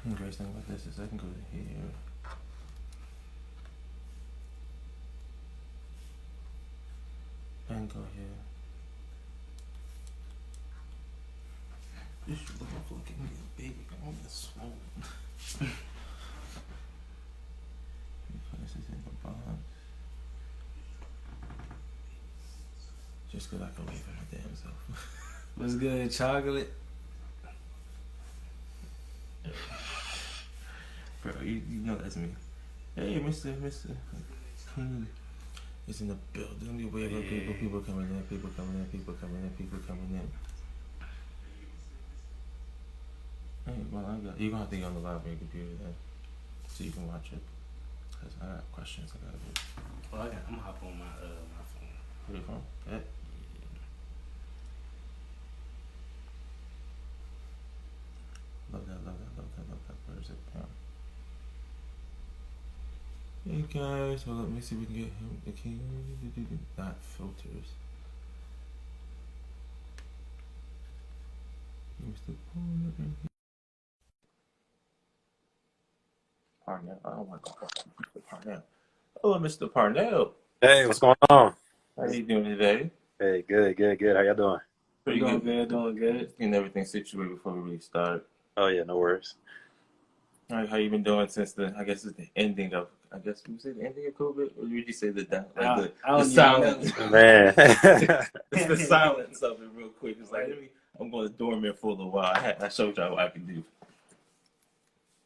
The great thing about this is I can go to here. And go here. This shit looking fucking big. I'm gonna swollen. This is in the box. Just cause I can wait for my damn self. What's good, chocolate? Bro, you know that's me. Hey, Mister. It's in the building. You wait for people coming in, people coming in. Hey, well, you're gonna have to get on the live on your computer then, so you can watch it. Cause I got questions I gotta do. Oh, I'm gonna hop on my phone. Where you from? Yeah. Love that. Where is it? Yeah. Hey guys, well, let me see if we can get him. Not filters. Mr. Parnell. I don't want to call Mr. Parnell. Hello, Mr. Parnell. Hey, what's going on? How you doing today? Hey, good. How y'all doing? Pretty Doing good. good. Getting everything situated before we really start. Oh yeah, no worries. All right, how you been doing since I guess it's the ending of, would you say the ending of COVID? Or would you say the silence? Man. It's the silence of it real quick. It's like, I'm going to dorm here for a little while. I showed y'all what I can do.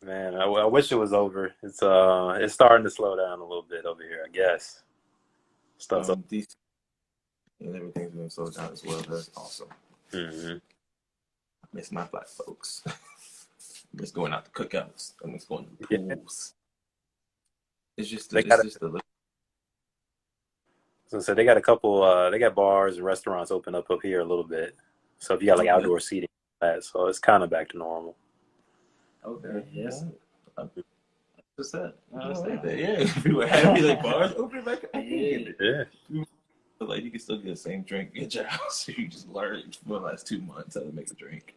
Man, I wish it was over. It's starting to slow down a little bit over here, I guess. Stuff's up. And everything's been slowed down as well. That's awesome. Mm-hmm. I miss my black folks. I miss going out to cookouts. I miss going to the pools. It's just the So they got a couple. They got bars and restaurants open up here a little bit. So if you got like outdoor seating, so it's kind of back to normal. Okay. Yes. What's that? Yeah, if you were happy like bars open back, I get it. Yeah. But like you can still get the same drink at your house. You just learned for the last 2 months how to make a drink.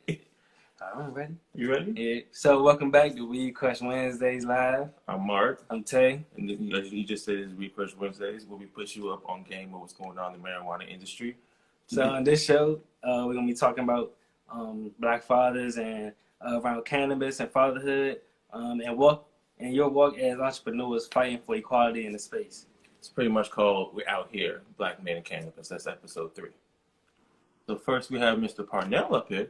I'm ready. You ready? Yeah. So welcome back to Weed Crush Wednesdays live. I'm Mark. I'm Tay. And as you just said, it's Weed Crush Wednesdays, where we push you up on game of what's going on in the marijuana industry. So on this show, we're gonna be talking about Black fathers and around cannabis and fatherhood, and your walk as entrepreneurs fighting for equality in the space. It's pretty much called We're Out Here, Black Men in Cannabis. That's episode 3. So first we have Mr. Parnell up here.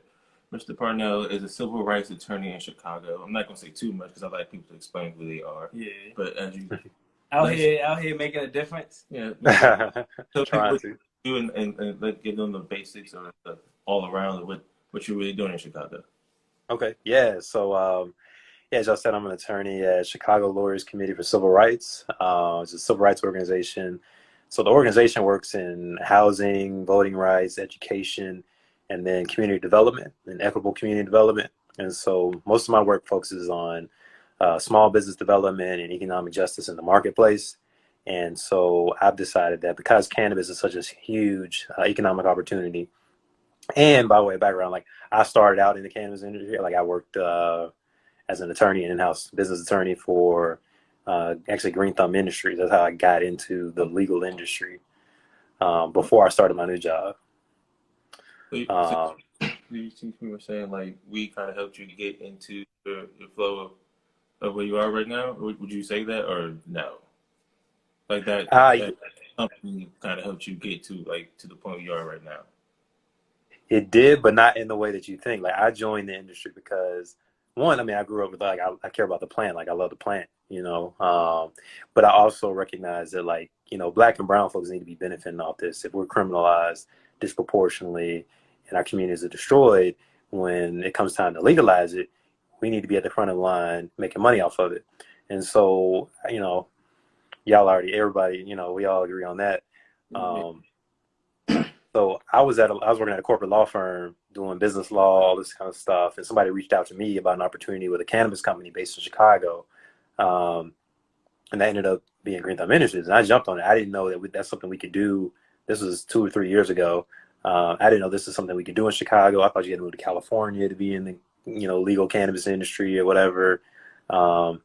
Mr. Parnell is a civil rights attorney in Chicago. I'm not going to say too much because I like people to explain who they are. Yeah. But as you... out here making a difference. Yeah. So trying to. Do and let give them the basics or all around what you're really doing in Chicago. Okay. Yeah. So, as y'all said, I'm an attorney at Chicago Lawyers Committee for Civil Rights. It's a civil rights organization. So the organization works in housing, voting rights, education, and then community development and equitable community development. And so most of my work focuses on small business development and economic justice in the marketplace. And so I've decided that because cannabis is such a huge economic opportunity, and by way of background, like I started out in the cannabis industry, like I worked as an attorney, an in-house business attorney for actually Green Thumb Industries. That's how I got into the legal industry before I started my new job. So you were saying like we kind of helped you get into the flow of where you are right now? Would you say that or no? Like that company kind of helped you get to the point you are right now? It did, but not in the way that you think. Like I joined the industry because one, I mean, I grew up with like I care about the plant, like I love the plant, but I also recognize that like Black and brown folks need to be benefiting off this. If we're criminalized disproportionately and our communities are destroyed, when it comes time to legalize it, we need to be at the front of the line making money off of it. And so everybody, we all agree on that. So I was working at a corporate law firm doing business law, all this kind of stuff, and somebody reached out to me about an opportunity with a cannabis company based in Chicago, and that ended up being Green Thumb Industries, and I jumped on it. I didn't know that's something we could do. This was 2 or 3 years ago. I didn't know this is something we could do in Chicago. I thought you had to move to California to be in legal cannabis industry or whatever. And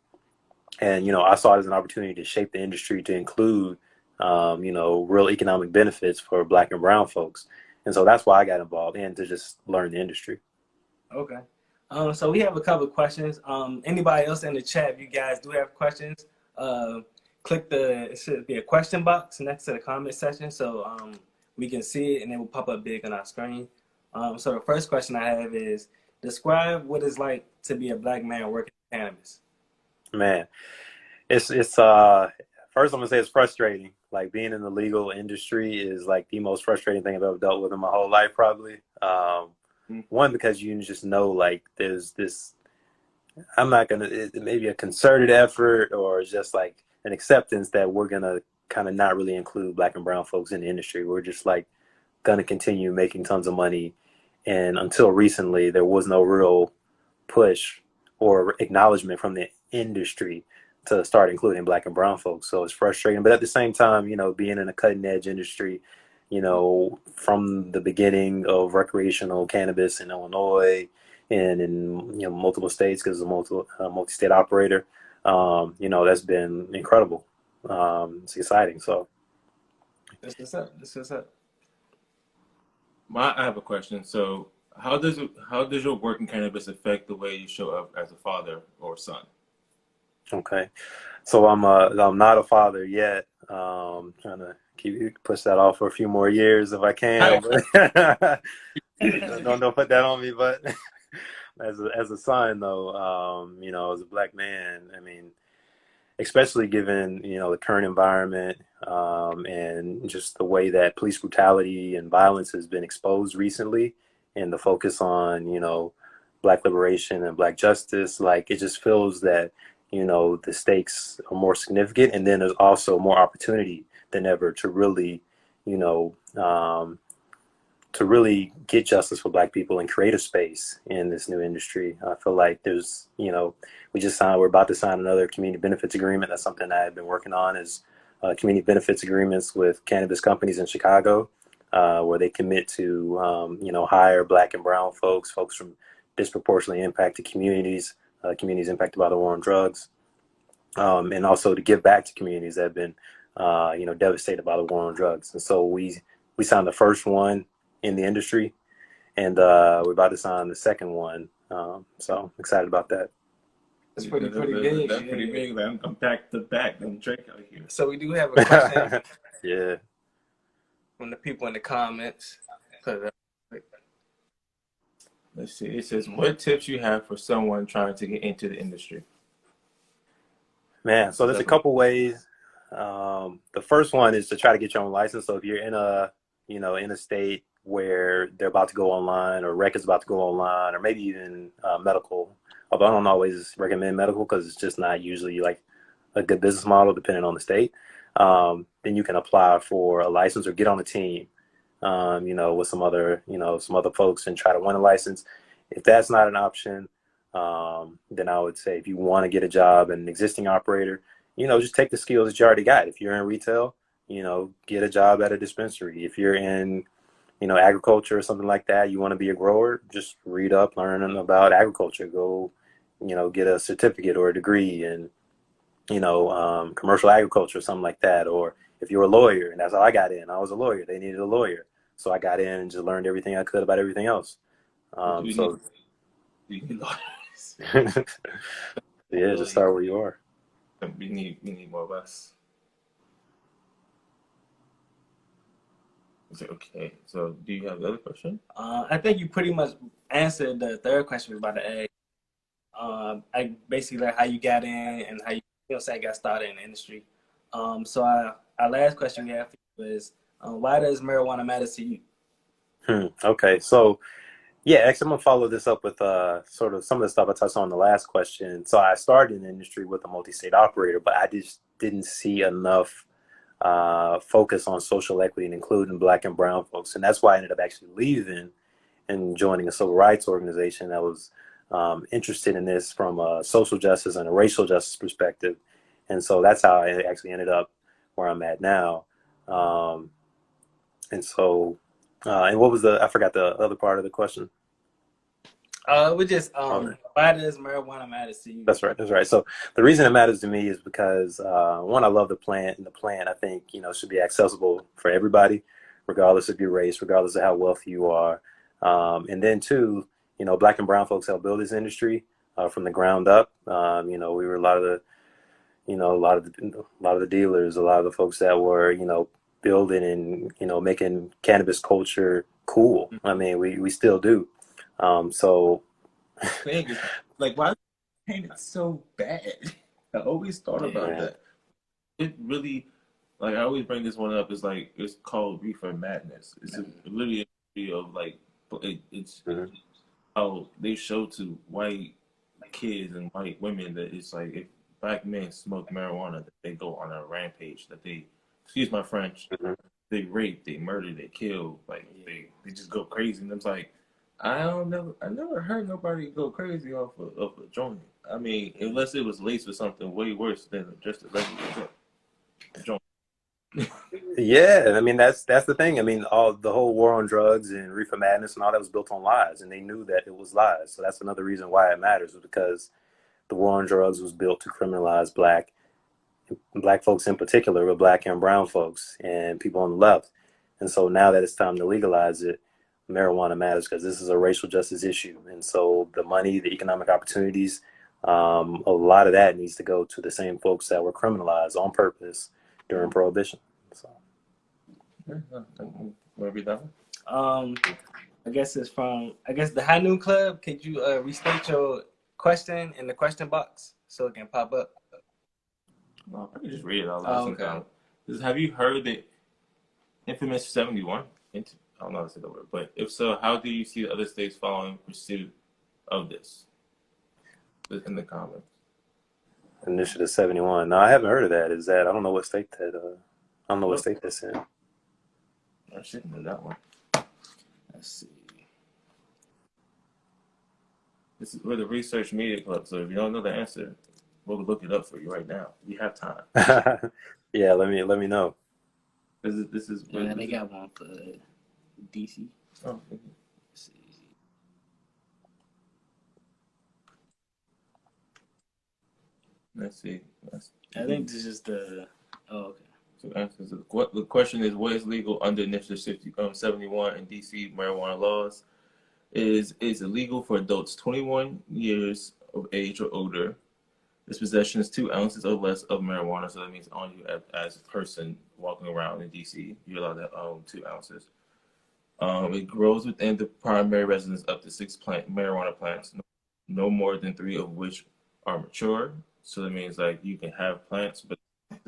I saw it as an opportunity to shape the industry to include, real economic benefits for Black and brown folks. And so that's why I got involved, and to just learn the industry. Okay. So we have a couple of questions. Anybody else in the chat, if you guys do have questions, click it should be a question box next to the comment section, so we can see it and it will pop up big on our screen. So the first question I have is, describe what it's like to be a Black man working in cannabis. Man, it's first I'm gonna say it's frustrating. Like, being in the legal industry is like the most frustrating thing I've ever dealt with in my whole life, probably. One, because you just know, like, there's this, I'm not gonna, maybe a concerted effort or just like an acceptance that we're gonna kind of not really include Black and brown folks in the industry. We're just like gonna continue making tons of money. And until recently, there was no real push or acknowledgement from the industry to start including Black and brown folks. So it's frustrating. But at the same time, being in a cutting edge industry, from the beginning of recreational cannabis in Illinois and in multiple states, because it's a multi-state operator, that's been incredible. It's exciting. So This is up. I have a question. So how does your work in cannabis affect the way you show up as a father or son? Okay, so I'm not a father yet. Trying to push that off for a few more years if I can. But don't put that on me. But as a son, though, as a Black man, I mean, especially given the current environment, and just the way that police brutality and violence has been exposed recently, and the focus on Black liberation and Black justice, like, it just feels that the stakes are more significant, and then there's also more opportunity than ever to really get justice for Black people and create a space in this new industry. I feel like there's, we're about to sign another community benefits agreement. That's something I've been working on, is community benefits agreements with cannabis companies in Chicago, where they commit to, hire Black and brown folks from disproportionately impacted communities impacted by the war on drugs, and also to give back to communities that have been, devastated by the war on drugs. And so we signed the first one in the industry, and we're about to sign the second one. So I'm excited about that. That's pretty big. That's pretty big. I'm back to back. I'm Drake out here. So we do have a question. Yeah. From the people in the comments. Let's see. It says, what tips you have for someone trying to get into the industry? Man, so there's a couple ways. The first one is to try to get your own license. So if you're in a state where they're about to go online, or rec is about to go online, or maybe even medical, although I don't always recommend medical because it's just not usually like a good business model depending on the state, then you can apply for a license or get on a team, with some other folks, and try to win a license. If that's not an option, then I would say, if you want to get a job as an existing operator, just take the skills that you already got. If you're in retail, get a job at a dispensary. If you're in, agriculture or something like that, you want to be a grower, just read up, learn about agriculture, go, get a certificate or a degree in, commercial agriculture or something like that. Or if you're a lawyer, and that's how I got in. I was a lawyer. They needed a lawyer. So I got in and just learned everything I could about everything else. You need lawyers. Yeah, just start where you are. We need more of us. Okay, so do you have the other question? I think you pretty much answered the third question we was about to ask. I basically, like, how you got in and how you got started in the industry. So our last question we have for you is, why does marijuana matter to you? Okay, so yeah, actually, I'm gonna follow this up with sort of some of the stuff I touched on in the last question. So I started in the industry with a multi-state operator, but I just didn't see enough focus on social equity and including Black and brown folks, and that's why I ended up actually leaving and joining a civil rights organization that was interested in this from a social justice and a racial justice perspective. And so that's how I actually ended up where I'm at now. And so, and what was I forgot the other part of the question. We just Okay. why does marijuana matter to you? That's right. That's right. So the reason it matters to me is because one, I love the plant, and the plant I think should be accessible for everybody, regardless of your race, regardless of how wealthy you are. And then two, Black and brown folks help build this industry from the ground up. We were a lot of the a lot of the dealers, a lot of the folks that were building and making cannabis culture cool. I mean, we still do. So Thing is, like, why paint it so bad? I always thought about yeah. that. It really, like, I always bring this one up. It's like it's called Reefer Madness. It's literally a video of like it's Hmm. how they show to white kids and white women that it's like if black men smoke marijuana, that they go on a rampage. That they, excuse my French, Hmm. they rape, they murder, they kill. Like they just go crazy. And it's like I never heard nobody go crazy off a joint. I mean, unless it was laced with something way worse than just a regular joint. Yeah, I mean that's the thing. I mean, all the whole war on drugs and reefer madness and all that was built on lies, and they knew that it was lies. So that's another reason why it matters, is because the war on drugs was built to criminalize black folks in particular, but black and brown folks and people on the left. And so now that it's time to legalize it, marijuana matters because this is a racial justice issue. And so the money, the economic opportunities, a lot of that needs to go to the same folks that were criminalized on purpose during Prohibition. So. Want to read that one? I guess it's from the Hanu Club. Could you restate your question in the question box so it can pop up? No, I can just read it out loud Oh, okay. sometimes. Have you heard the infamous 71? I don't know how to say the word, but if so, how do you see the other states following pursuit of this? In the comments. Initiative 71. No, I haven't heard of that. Is that, I don't know what state that, I don't know what state that's in. I shouldn't know that one. Let's see. We're the Research Media Club, so if you don't know the answer, we'll look it up for you right now. We have time. Yeah, let me know. This is Yeah, they got one for DC. Oh, Let's see. let's see. I think this is the. Oh, okay. So the question is, what is legal under Initiative 71 in DC marijuana laws? It's illegal for adults 21 years of age or older. This possession is 2 ounces or less of marijuana, so that means on you as a person walking around in DC, you're allowed to own 2 ounces. It grows within the primary residence up to 6 marijuana plants, no more than 3 of which are mature. So that means like you can have plants, but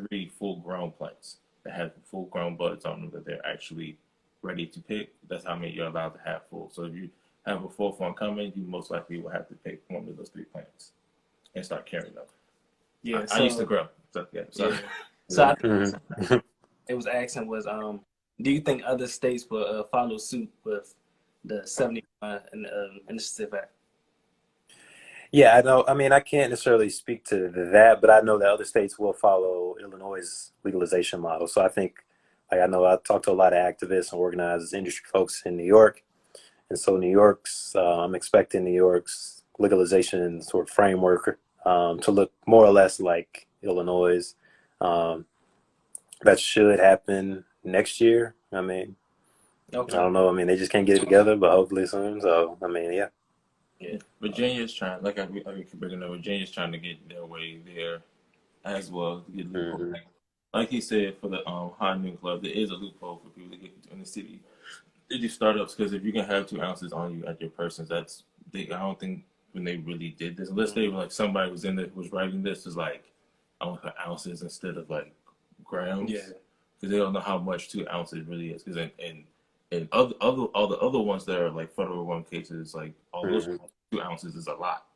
3 full-grown plants that have full-grown buds on them that they're actually ready to pick. That's how many you're allowed to have full. So if you have a 4th one coming, you most likely will have to pick one of those 3 plants and start carrying them. Yeah, I used to grow. So, yeah. Yeah. So I think Mhm. it was asking was do you think other states will follow suit with the 71 Initiative Act? Yeah, I know. I mean, I can't necessarily speak to that, but I know that other states will follow Illinois' legalization model. So I think, like, I know I talked to a lot of activists and organizers, industry folks in New York. And so I'm expecting New York's legalization sort of framework to look more or less like Illinois'. Um, that should happen next year. I mean, Okay. I don't know. I mean, they just can't get it together, but hopefully soon. So, I mean, yeah. Yeah. Virginia's trying, like I keep bringing up, Virginia's trying to get their way there as well to get loophole. Hmm. Like he said, for the High Noon Club, there is a loophole for people to get in the city. They do startups because if you can have 2 ounces on you at your person, I don't think when they really did this, unless they were like somebody was in there who was writing this is like I want the ounces instead of like grams. Yeah. Because they don't know how much 2 ounces really is. Because and all the other ones that are like federal one cases, like all those Hmm. 2 ounces is a lot.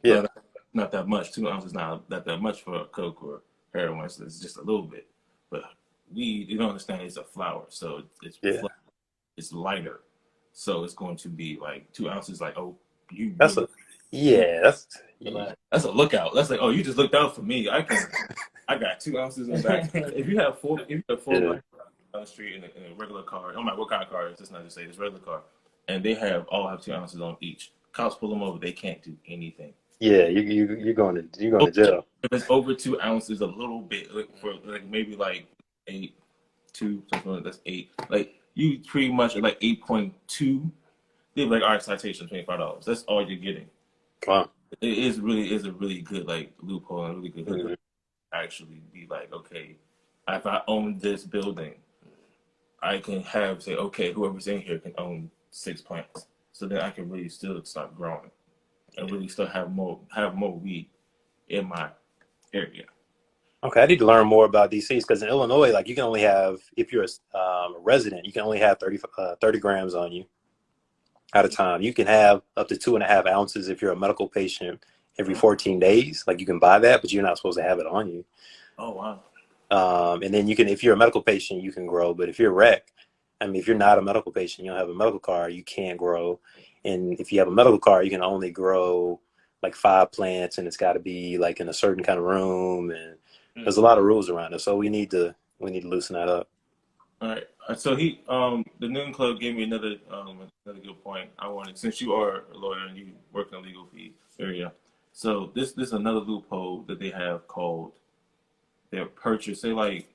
Yeah. Not that much. 2 ounces not that much for coke or heroin. So it's just a little bit. But weed, you don't understand, it's a flower, so Yeah. it's lighter. So it's going to be like 2 ounces. Like, oh, you That's really, that's a lookout. That's like, oh, you just looked out for me. I got 2 ounces in the back. If you have four yeah. black on the street in a regular car, no matter what kind of car it is, let's not just say this regular car, and they all have 2 ounces on each. Cops pull them over, they can't do anything. Yeah, you're going to jail. If it's over 2 ounces, a little bit, like for like maybe like 8.2, something like that's 8. Like you pretty much like 8.2. They're like, all right, citation, $25. That's all you're getting. Wow. It is a really good like loophole and really good Mm-hmm. to actually be like, okay, if I own this building, I can say, okay, whoever's in here can own 6 plants. So then I can really still start growing and really still have more weed in my area. Okay, I need to learn more about DCs because in Illinois, like you can only have, if you're a resident, you can only have 30 grams on you at a time. You can have up to 2.5 ounces if you're a medical patient every 14 days. Like you can buy that, but you're not supposed to have it on you. Oh, wow. And then you can, if you're a medical patient, you can grow. But if you're a rec, I mean, if you're not a medical patient, you don't have a medical card, you can't grow. And if you have a medical card, you can only grow like 5 plants, and it's got to be like in a certain kind of room. And there's a lot of rules around it. So we need to loosen that up. All right. So the Noon Club gave me another good point. I wanted, since you are a lawyer and you work in the legal fee area, so this is another loophole that they have called their purchase. Say like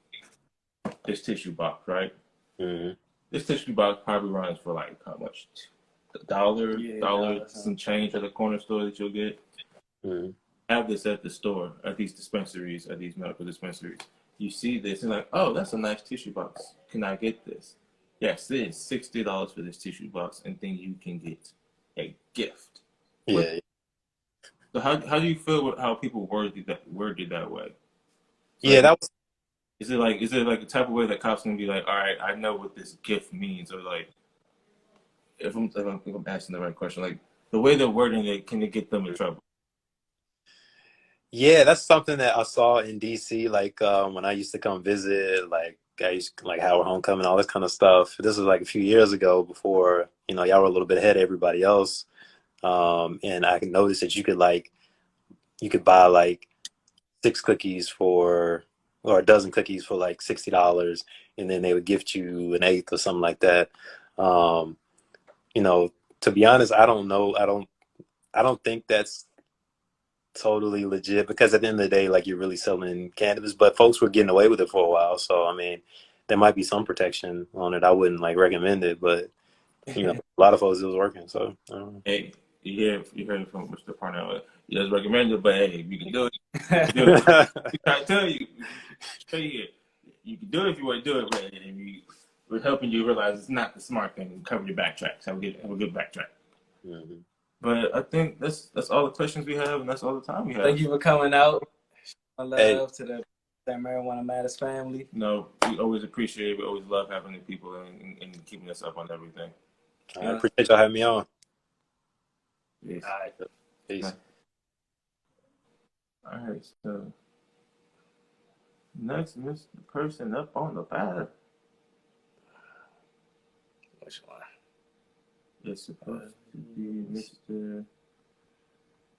this tissue box, right? Mm-hmm. This tissue box probably runs for like how much? $1, some change at the corner store that you'll get. Mm-hmm. Have this at the store, at these dispensaries, at these medical dispensaries. You see this and like, oh, that's a nice tissue box. Can I get this? Yes, it is $60 for this tissue box, and then you can get a gift. Yeah. So how do you feel with how people worded that way? So Yeah, that was. is it like the type of way that cops gonna be like, all right, I know what this gift means, or like if I'm asking the right question, like the way they're wording it, can it get them in trouble? Yeah, that's something that I saw in DC, like when I used to come visit, like I used to, like Howard Homecoming, all this kind of stuff. This was like a few years ago before, y'all were a little bit ahead of everybody else. And I can notice that you could buy like 6 cookies or a dozen cookies for like $60, and then they would gift you an eighth or something like that. Um, to be honest, I don't know. I don't think that's totally legit because at the end of the day, like you're really selling cannabis, but folks were getting away with it for a while. So, I mean, there might be some protection on it. I wouldn't like recommend it, but a lot of folks it was working. So, I don't know. Hey, you heard it from Mr. Parnell. He doesn't recommend it, but hey, you can do it. You can do it. I tell you, straight here, you can do it if you want to do it, but we're helping you realize it's not the smart thing. Cover your backtracks. Have a good backtrack. Mm-hmm. But I think that's all the questions we have, and that's all the time we have. Thank you for coming out. My love to the Marijuana Matters family. No, we always appreciate it. We always love having the people and keeping us up on everything. I appreciate y'all having me on. Yes. All right. Peace. All right, so next person up on the battle. Which one? It's supposed to be Mr.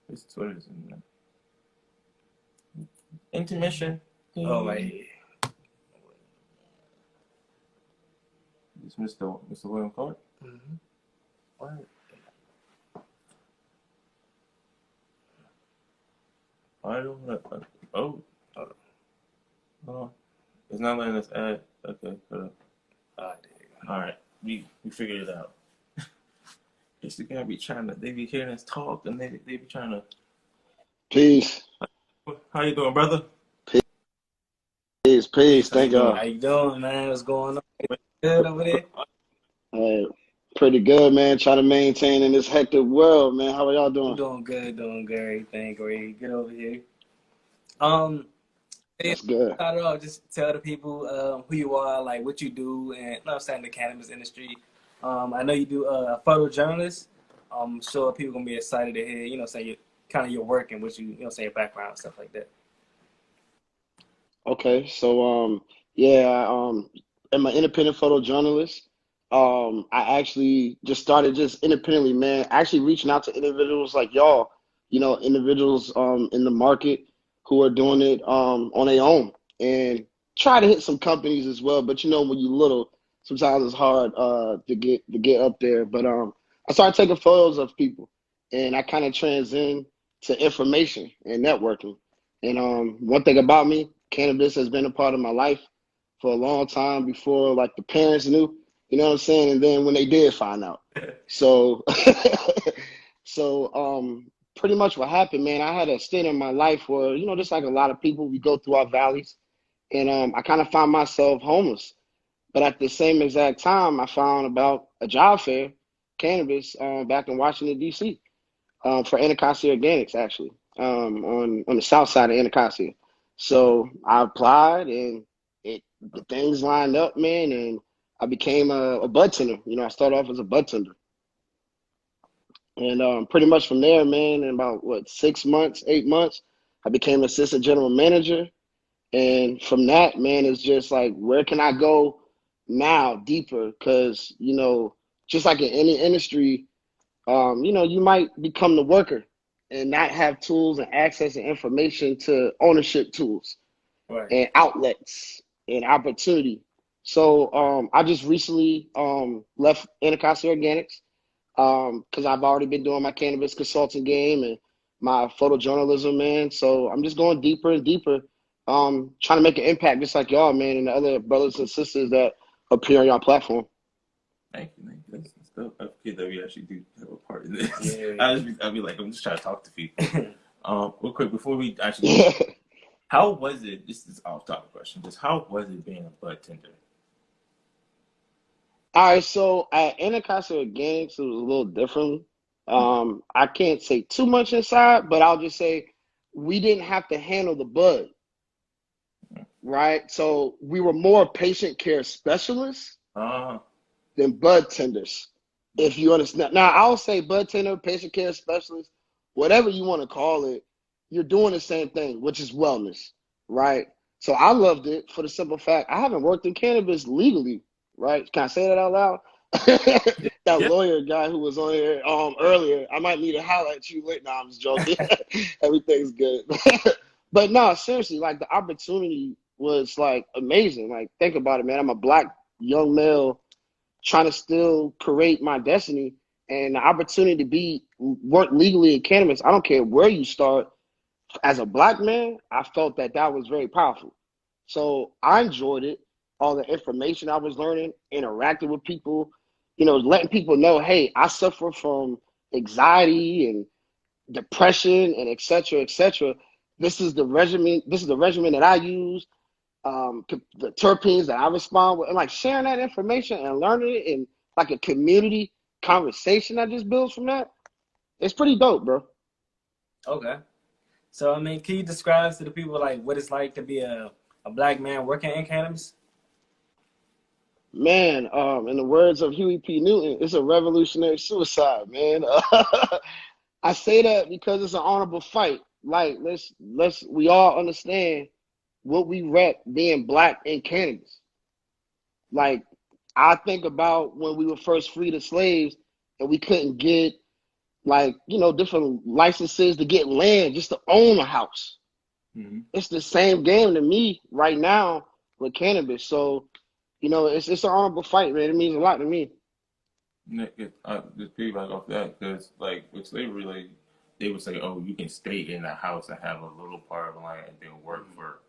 What is it? Intermission. Oh, right. It's Mr. William Clark. Mm-hmm. What? I don't know. Oh. It's not letting us add. Okay, hold up. All right, we figured it out. Instagram they be hearing us talk, and they be trying to. Peace. How you doing, brother? Peace. Thank y'all. How you doing, man? What's going on? Good over there? Pretty good, man. Trying to maintain in this hectic world, man. How are y'all doing? Doing good. Everything great. Get over here. That's good. Start it off, just tell the people who you are, like what you do, and the cannabis industry. I know you do a photojournalist. I'm sure people gonna be excited to hear, say your work and what say your background and stuff like that. Okay, so I'm an independent photojournalist. I actually just started just independently, man. Actually reaching out to individuals like y'all, individuals in the market who are doing it on their own, and try to hit some companies as well. But when you're little, sometimes it's hard to get up there. But I started taking photos of people, and I kind of transcend to information and networking. And one thing about me, cannabis has been a part of my life for a long time before like the parents knew, you know what I'm saying? And then when they did find out. So pretty much what happened, man, I had a stint in my life where, you know, just like a lot of people, we go through our valleys. And I kind of found myself homeless. But at the same exact time, I found about a job fair, cannabis, back in Washington, D.C., for Anacostia Organics, actually, on the south side of Anacostia. So I applied, and the things lined up, man, and I became a bud tender. You know, I started off as a bud tender. And pretty much from there, man, in about, 6 months, 8 months, I became assistant general manager. And from that, man, it's just like, where can I go now deeper? Because, you know, just like in any industry, you know, you might become the worker and not have tools and access and information to ownership tools Right. and outlets and opportunity. So I just recently left Anacostia Organics because I've already been doing my cannabis consulting game and my photojournalism, man. So I'm just going deeper and deeper, trying to make an impact just like y'all, man, and the other brothers and sisters that appear on y'all platform. Thank you. That's dope. I forget that we actually do have a part in this. Yeah. I'd be like, I'm just trying to talk to people. Real quick, before we actually, how was it? This is off topic question. Just how was it being a bud tender? All right, so at Anacostia Organics, it was a little different. I can't say too much inside, but I'll just say we didn't have to handle the bud, right? So we were more patient care specialists than bud tenders, if you understand. Now, I'll say bud tender, patient care specialist, whatever you want to call it, you're doing the same thing, which is wellness, right? So I loved it for the simple fact I haven't worked in cannabis legally, right? Can I say that out loud? That lawyer guy who was on here earlier, I might need to holler at you later. No, I'm just joking. Everything's good. But no, seriously, like the opportunity was like amazing. Like, think about it, man. I'm a black young male trying to still create my destiny, and the opportunity to work legally in cannabis. I don't care where you start. As a black man, I felt that was very powerful. So I enjoyed it. All the information I was learning, interacting with people, you know, letting people know, hey, I suffer from anxiety and depression and et cetera, et cetera. This is the regimen. This is the regimen that I use. The terpenes that I respond with, and like sharing that information and learning it in like a community conversation that just builds from that. It's pretty dope, bro. Okay. So, I mean, can you describe to the people like what it's like to be a black man working in cannabis? Man, in the words of Huey P. Newton, it's a revolutionary suicide, man. I say that because it's an honorable fight. Like, we all understand what we rep being black in cannabis. Like, I think about when we were first freed as slaves and we couldn't get, like, you know, different licenses to get land just to own a house. Mm-hmm. It's the same game to me right now with cannabis. So, you know, it's an honorable fight, man. It means a lot to me. Just piggyback off that, because like with slavery, like they would say, oh, you can stay in a house and have a little part of land and then work for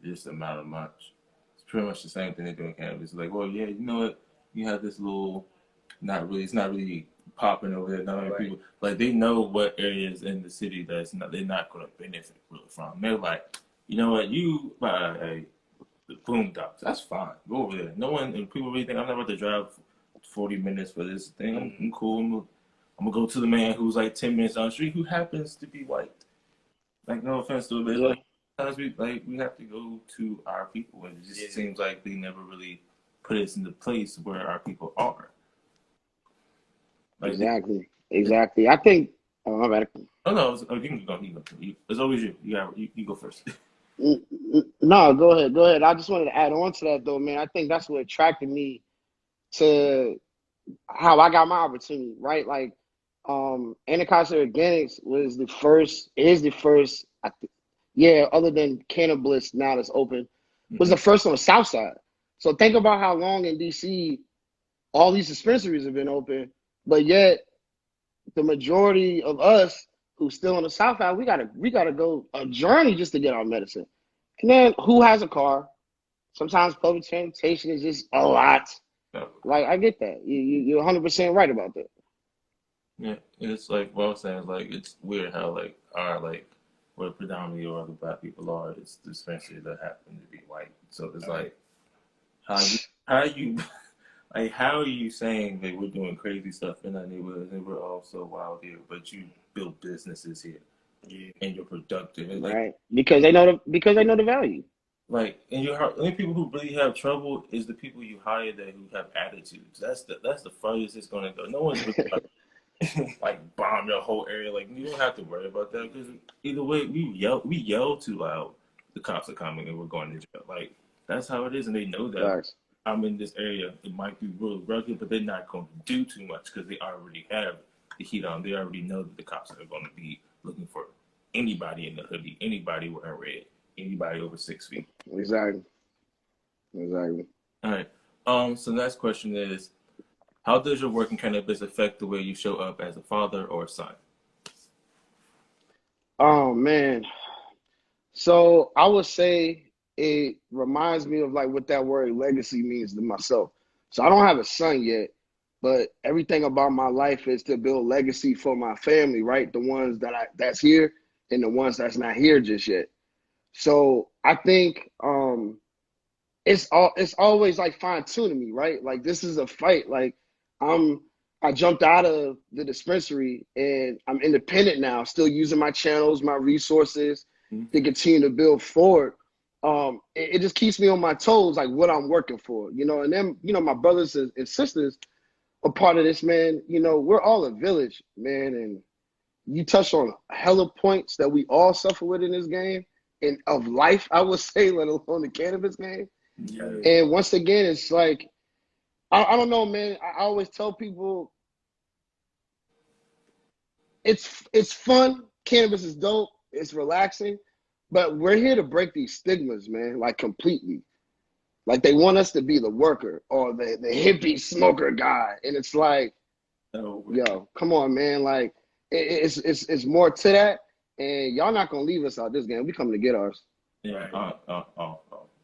this amount of months. It's pretty much the same thing they do in cannabis. Like, well, yeah, you know what? You have this little, it's not really popping over there. Not many people, like they know what areas in the city they're not going to benefit really from. They're like, you know what? You buy the boondocks. That's fine. Go over there. No one, and people really think I'm never about to drive 40 minutes for this thing. I'm cool. I'm gonna go to the man who's like 10 minutes down the street who happens to be white. Like, no offense to it, but like sometimes we have to go to our people, and it just seems like they never really put us in the place where our people are. Like, exactly. I think. Oh, my bad. Oh no, you can go. It's always you. You go first. No, go ahead. I just wanted to add on to that though, man. I think that's what attracted me to how I got my opportunity, right? Like, Anacostia Organics is the first, other than Cannabis now that's open, was the first on the South Side. So think about how long in DC all these dispensaries have been open, but yet the majority of us who's still on the South Side, we gotta go a journey just to get our medicine. And then who has a car? Sometimes public transportation is just a lot. No. Like I get that. You're 100% right about that. Yeah, it's like what I was saying. Like it's weird how like our like where predominantly all the black people are. It's dispensaries that happen to be white. So it's like how you like how are you saying that we're doing crazy stuff in our neighborhoods and we're all so wild here, but you build businesses here and you're productive. And like Right. Because they know the value. like and you only people who really have trouble is the people you hire that who have attitudes. That's the furthest it's gonna go. No one's really like bomb your whole area. Like you don't have to worry about that because either way, we yell too loud. The cops are coming and we're going to jail. Like that's how it is, and they know that. Facts. I'm in this area. It might be real rugged, but they're not going to do too much because they already have the heat on. They already know that the cops are going to be looking for anybody in the hoodie, anybody wearing red, anybody over 6 feet. Exactly. All right. So the next question is, how does your work in cannabis affect the way you show up as a father or a son? Oh man. So I would say it reminds me of like what that word legacy means to myself. So I don't have a son yet, but everything about my life is to build legacy for my family, right? The ones that's here and the ones that's not here just yet. So I think it's always like fine tuning me, right? Like this is a fight. Like I jumped out of the dispensary and I'm independent now, still using my channels, my resources to continue to build forward. It just keeps me on my toes, like what I'm working for, you know. And then, you know, my brothers and sisters are part of this, man. You know, we're all a village, man. And you touch on hella points that we all suffer with in this game and of life, I would say, let alone the cannabis game. Yeah. And once again, it's like, I don't know, man. I always tell people it's fun. Cannabis is dope. It's relaxing. But we're here to break these stigmas, man, like completely. Like they want us to be the worker or the hippie smoker guy. And it's like, yo, come on, man. Like it's more to that. And y'all not gonna leave us out this game. We coming to get ours. Yeah.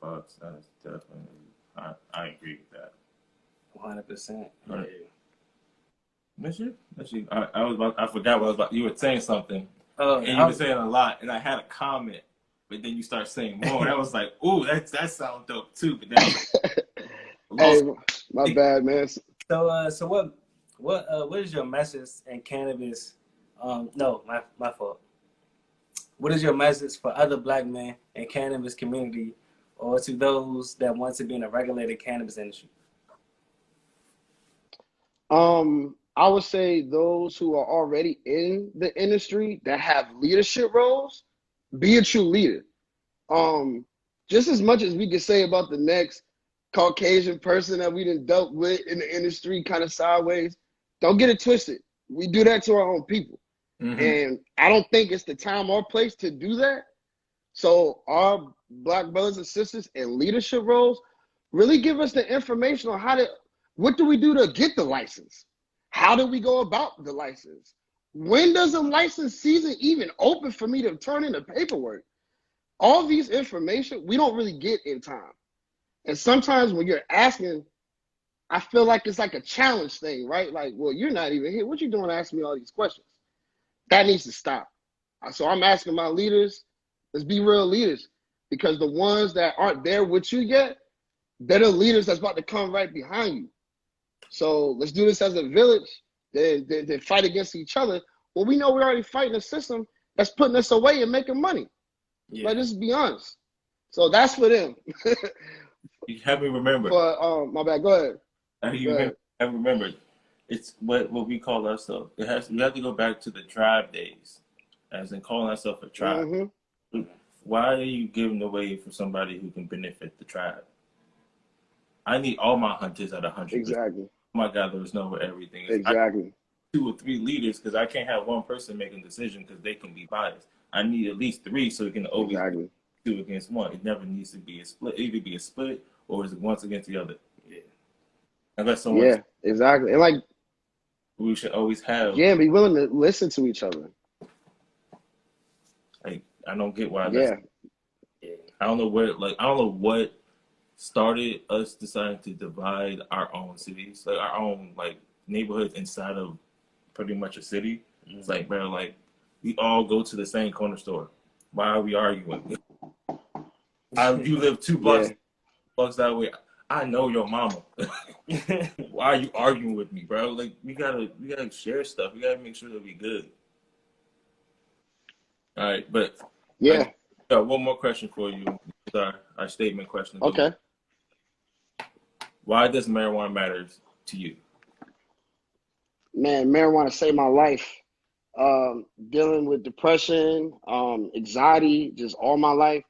Bucks. That's definitely. I agree with that. 100%. Right. That's you. I forgot what I was about. You were saying something, and you were saying a lot, and I had a comment, but then you start saying more, and I was like, "Ooh, that sounds dope too." But then hey, my bad, man. So what is your message in cannabis? No, my fault. What is your message for other black men in cannabis community, or to those that want to be in a regulated cannabis industry? I would say those who are already in the industry that have leadership roles, be a true leader. Just as much as we could say about the next Caucasian person that we done dealt with in the industry kind of sideways, don't get it twisted. We do that to our own people. And I don't think it's the time or place to do that. So our black brothers and sisters in leadership roles really give us the information on what do we do to get the license? How do we go about the license? When does a license season even open for me to turn in the paperwork? All these information we don't really get in time. And sometimes when you're asking, I feel like it's like a challenge thing, right? Like, well, you're not even here. What you doing asking me all these questions? That needs to stop. So I'm asking my leaders, let's be real leaders, because the ones that aren't there with you yet, they're the leaders that's about to come right behind you. So let's do this as a village, then fight against each other. Well, we know we're already fighting a system that's putting us away and making money. Yeah. Like, let's be honest. So that's for them. You have me remember. But my bad. Go ahead. I remember. It's what we call ourselves. We have to go back to the tribe days, as in calling ourselves a tribe. Why are you giving away for somebody who can benefit the tribe? I need all my hunters at 100%. Exactly. My gatherers know where everything is. Exactly. 2 or 3 leaders, because I can't have one person making a decision because they can be biased. I need at least 3 so it can always be 2 against 1. It never needs to be a split. Either be a split or is it once against the other. Yeah. Unless someone. Yeah, exactly. And like, we should always have. Yeah, be willing to listen to each other. Like, I don't get why that's. Yeah. I don't know where. Like, I don't know what started us deciding to divide our own cities, like our own like neighborhoods inside of pretty much a city. It's like, bro, like we all go to the same corner store. Why are we arguing? You live 2 blocks that way. I know your mama. Why are you arguing with me, bro? Like we gotta share stuff. We gotta make sure that we good. All right, but Yeah. I got one more question for you. Our statement question. Okay. Why does marijuana matter to you? Man, marijuana saved my life. Dealing with depression, anxiety, just all my life.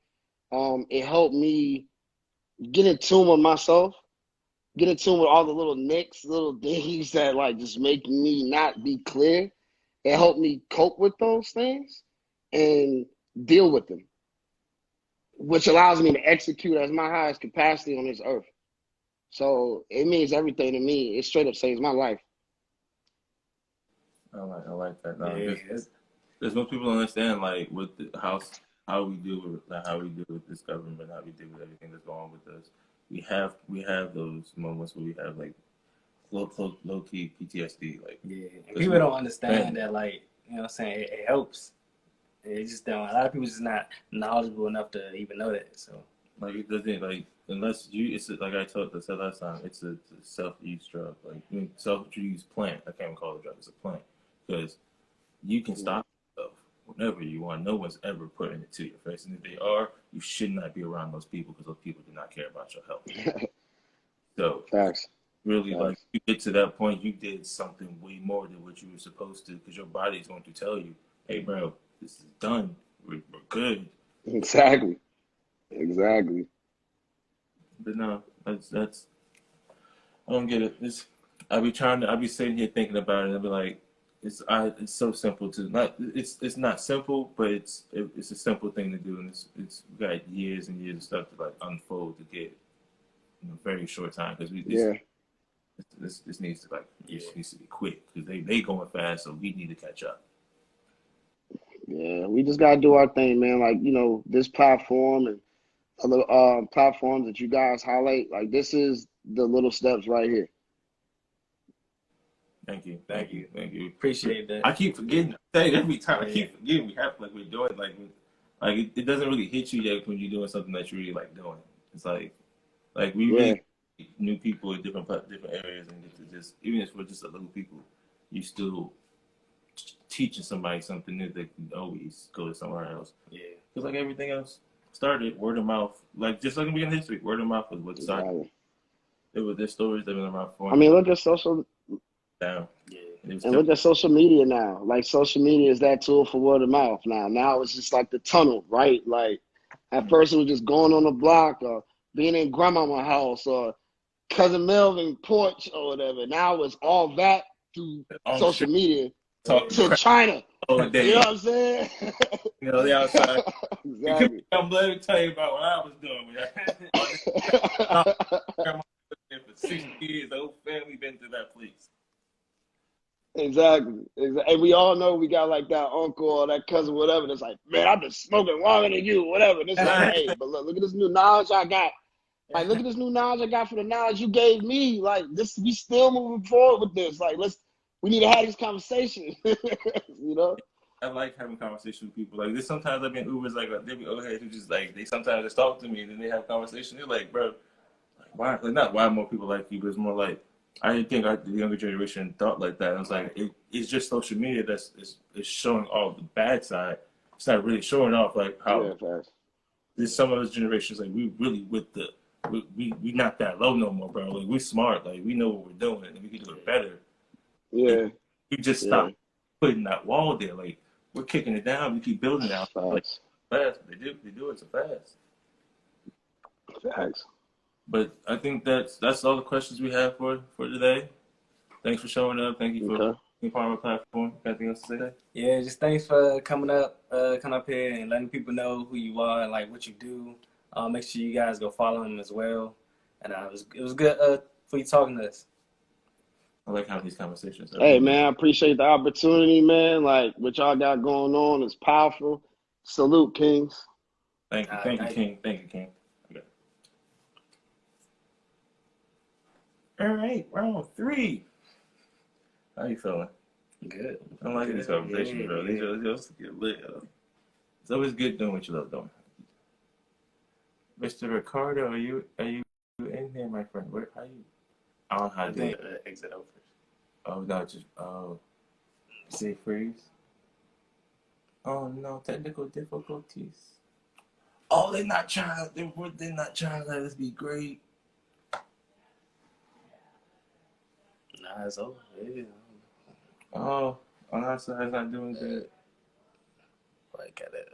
It helped me get in tune with myself, get in tune with all the little nicks, little things that like just make me not be clear. It helped me cope with those things and deal with them, which allows me to execute at my highest capacity on this earth. So it means everything to me. It straight up saves my life. I like that. There's most people don't understand like with how we deal with this government, how we deal with everything that's going on with us. We have those moments where we have like low key PTSD. Like people don't understand that. Like you know, what I'm saying it helps. It just don't. A lot of people just not knowledgeable enough to even know that. So like it doesn't like unless you. It's like I said last time. It's a self-use drug. Like self-use plant. I can't even call it a drug. It's a plant because you can stop yourself whenever you want. No one's ever putting it to your face, and if they are, you should not be around those people because those people do not care about your health. So Facts. Really, like you get to that point, you did something way more than what you were supposed to because your body is going to tell you, "Hey, bro, this is done. We're good." Exactly. But no, that's I don't get it. I be sitting here thinking about it and I be like, it's so simple to not. It's not simple, but it's a simple thing to do, and it's we got years and years of stuff to like unfold to get in a very short time because this needs to needs to be quick because they going fast, so we need to catch up. Yeah, we just gotta do our thing, man. Like this platform and other platforms that you guys highlight, like this is the little steps right here. Thank you. Appreciate that. I keep forgetting. I say it every time. I keep forgetting we have like we're doing like it doesn't really hit you yet when you're doing something that you really like doing. It's like we really new people in different areas and get to just even if we're just a little people, you still teaching somebody something new that can always go to somewhere else. Yeah, because like everything else started word of mouth. Like just like in the beginning of history, word of mouth was what started. Exactly. It was their stories that have been around for. I mean, look at social. Down. And look at social media now. Like social media is that tool for word of mouth now. Now it's just like the tunnel, right? Like at first it was just going on the block or being in grandmama's house or cousin Melvin porch or whatever. Now it's all that through social media to China. You know what I'm saying? They outside. Exactly. I'm glad to tell you about what I was doing. For 6 years, the whole family been through that place. Exactly. And we all know we got like that uncle or that cousin, whatever, that's like, man, I've been smoking longer than you, whatever. And it's like, hey, but look at this new knowledge I got. Like, look at this new knowledge I got for the knowledge you gave me. Like, we still moving forward with this. Like, we need to have this conversation. I like having conversations with people. Like, there's sometimes I've been Ubers, like, they be old heads who just, like, they sometimes just talk to me and then they have conversations. They're like, bro, like, why? Like, not why more people like you, but it's more like, I didn't think the younger generation thought like that. I was like, it's just social media that's showing all the bad side. It's not really showing off like how there's some of those generations like we really we not that low no more, bro. Like we smart, like we know what we're doing and we can do it better. Yeah, we just stop putting that wall there. Like we're kicking it down, we keep building it out. Like fast, they do it so fast. Facts. But I think that's all the questions we have for today. Thanks for showing up. Thank you for being part of our platform. Got anything else to say? Yeah, just thanks for coming up here and letting people know who you are and like what you do. Make sure you guys go follow him as well. And it was good for you talking to us. I like having these conversations. I Hey, really do. man, I appreciate the opportunity, man. Like, what y'all got going on is powerful. Salute, Kings. Thank you, Thank King. Thank you, King. Okay. All right, round 3. How you feeling? you. Good. I'm liking these conversations, bro. These just get lit. It's always good doing what you love doing. Mr. Ricardo, are you in there, my friend? Where are you? I don't know how to do it. Exit out first. Oh no, just say freeze. Oh no, technical difficulties. Oh, they're not trying to let us be great. Nah, it's over. Yeah. Oh, on our side, it's not doing good. Like at it.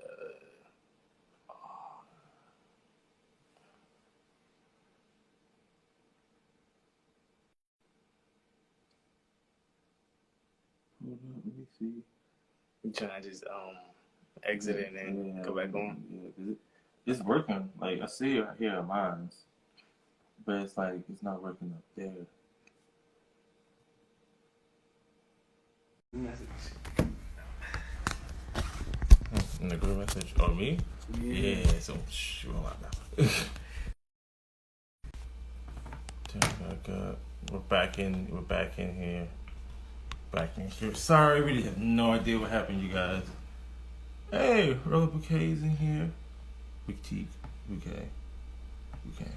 Hold on, let me see. You trying to just exit it and Yeah, go back on? Yeah, 'cause it's working. Like I see it here on mine, but it's like it's not working up there. In the group message, oh me? Yeah. So sure, turn back up. We're back in. We're back in here. Back in here. Sorry, we have no idea what happened, you guys. Hey, Roller Bouquet's in here. Boutique. Bouquet. Bouquet.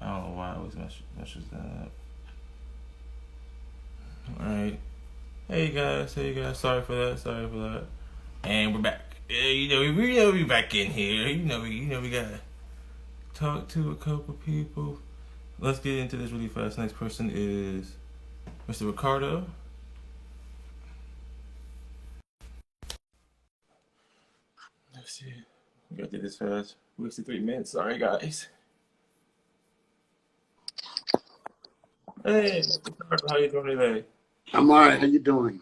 I don't know why I always meshes that up. Alright. Hey guys. Sorry for that. And we're back. Yeah, we know we back in here. You know we gotta talk to a couple people. Let's get into this really fast. Next person is Mr. Ricardo. Let's see. We gotta do this fast. We wasted 3 minutes. Sorry, guys. Hey, Mr. Ricardo, how you doing today? I'm all right. How you doing?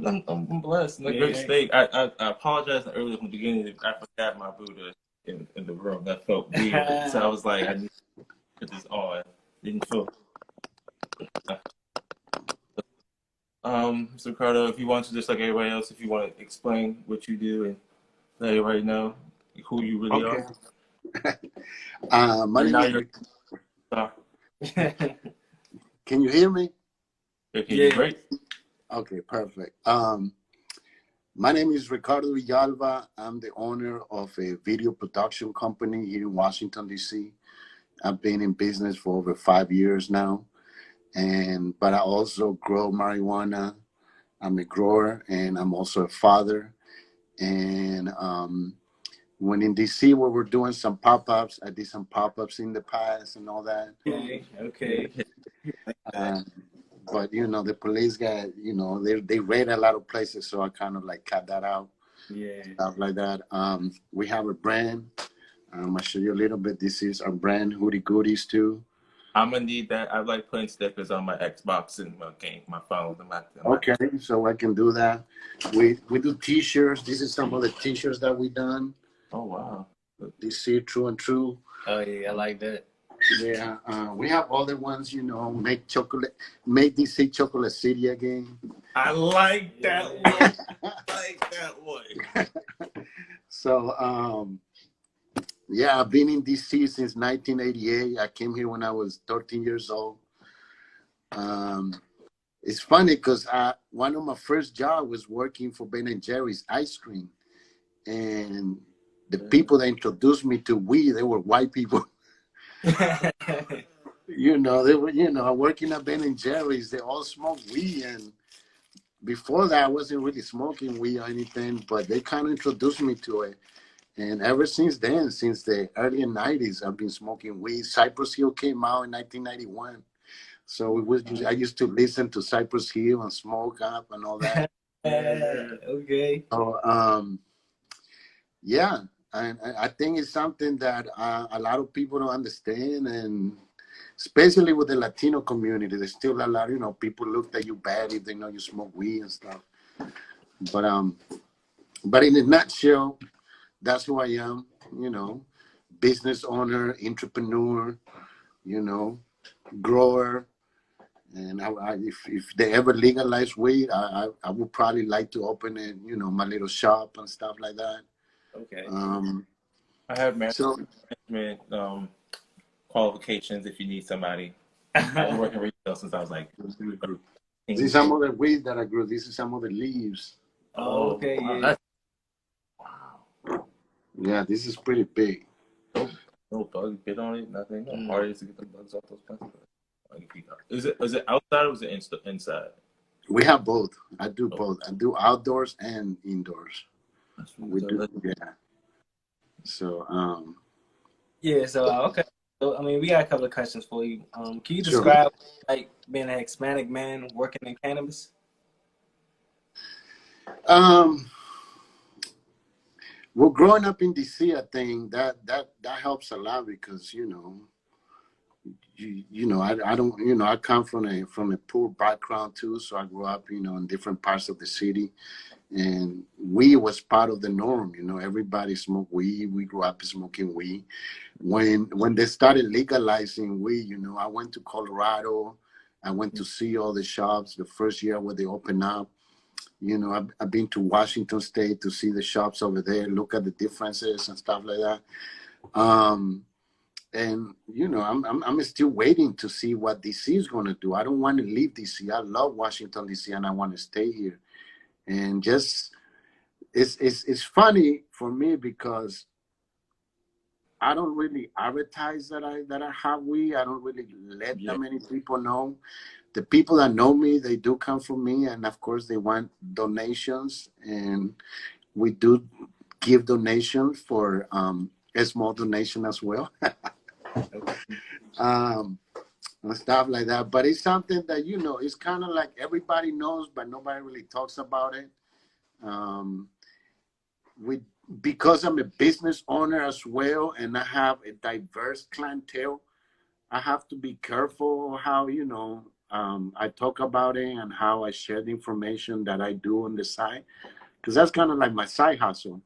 I'm blessed. In a great state. I apologize earlier from the beginning. I forgot my Buddha in the room. That felt weird. So I was like, I need to put this on. Didn't feel. Mr. Ricardo, if you want to, just like everybody else, if you want to explain what you do and let everybody know who you really Okay. are. My And name now is. you're. Can you hear me? Okay, great. Okay, perfect. My name is Ricardo Villalba. I'm the owner of a video production company here in Washington, D.C. I've been in business for over 5 years now, but I also grow marijuana. I'm a grower, and I'm also a father. And when in DC, where we're doing some pop-ups, I did some pop-ups in the past and all that. Okay. But the police got, they raid a lot of places, so I kind of like cut that out. Yeah. Stuff like that. We have a brand. I'll show you a little bit. This is our brand, Hoodie Goodies too. I'm gonna need that. I like putting stickers on my Xbox and my game, my phone, and my. Okay, so I can do that. We do T-shirts. This is some of the T-shirts that we done. Oh wow. DC True and True. Oh yeah, I like that. Yeah, we have other ones. Make DC Chocolate City again. I like that one. I like that one. So, yeah, I've been in DC since 1988. I came here when I was 13 years old. It's funny because one of my first jobs was working for Ben & Jerry's ice cream. And the people that introduced me to weed, they were white people. They were, working at Ben & Jerry's, they all smoked weed. And before that, I wasn't really smoking weed or anything, but they kind of introduced me to it. And ever since then, since the early 90s, I've been smoking weed. Cypress Hill came out in 1991. So I used to listen to Cypress Hill and Smoke Up and all that. Okay. So, yeah, and I think it's something that a lot of people don't understand, and especially with the Latino community, there's still a lot, people look at you bad if they know you smoke weed and stuff. But in a nutshell, that's who I am, business owner, entrepreneur, grower, And if they ever legalize weed, I would probably like to open it, my little shop and stuff like that. Okay. I have So management qualifications if you need somebody. I've been working retail since I was like this is some of the weed that I grew. This is some of the leaves. Oh, okay, wow, yeah. Wow. Yeah, this is pretty big. No bugs bit on it, nothing. No hard is to get the bugs off those plants. Is it outside or is it inside? We have both. I do Oh, both. I do outdoors and indoors. that's We so do, yeah. So, Yeah, so okay. So I mean, we got a couple of questions for you. Can you sure. describe like being an Hispanic man working in cannabis? Well, growing up in DC, I think that helps a lot because I don't I come from a poor background too, so I grew up in different parts of the city, and weed was part of the norm. Everybody smoked weed. We grew up smoking weed. When they started legalizing weed, I went to Colorado. I went to see all the shops the first year where they opened up. I've been to Washington State to see the shops over there, look at the differences and stuff like that. And I'm still waiting to see what DC is going to do. I don't want to leave DC. I love Washington DC, and I want to stay here. And just it's funny for me because I don't really advertise that I have weed. I don't really let that many people know. The people that know me, they do come from me, and of course they want donations, and we do give donations for a small donation as well. And stuff like that. But it's something that it's kind of like everybody knows, but nobody really talks about it. Because I'm a business owner as well, and I have a diverse clientele, I have to be careful how I talk about it and how I share the information that I do on the side, because that's kind of like my side hustle.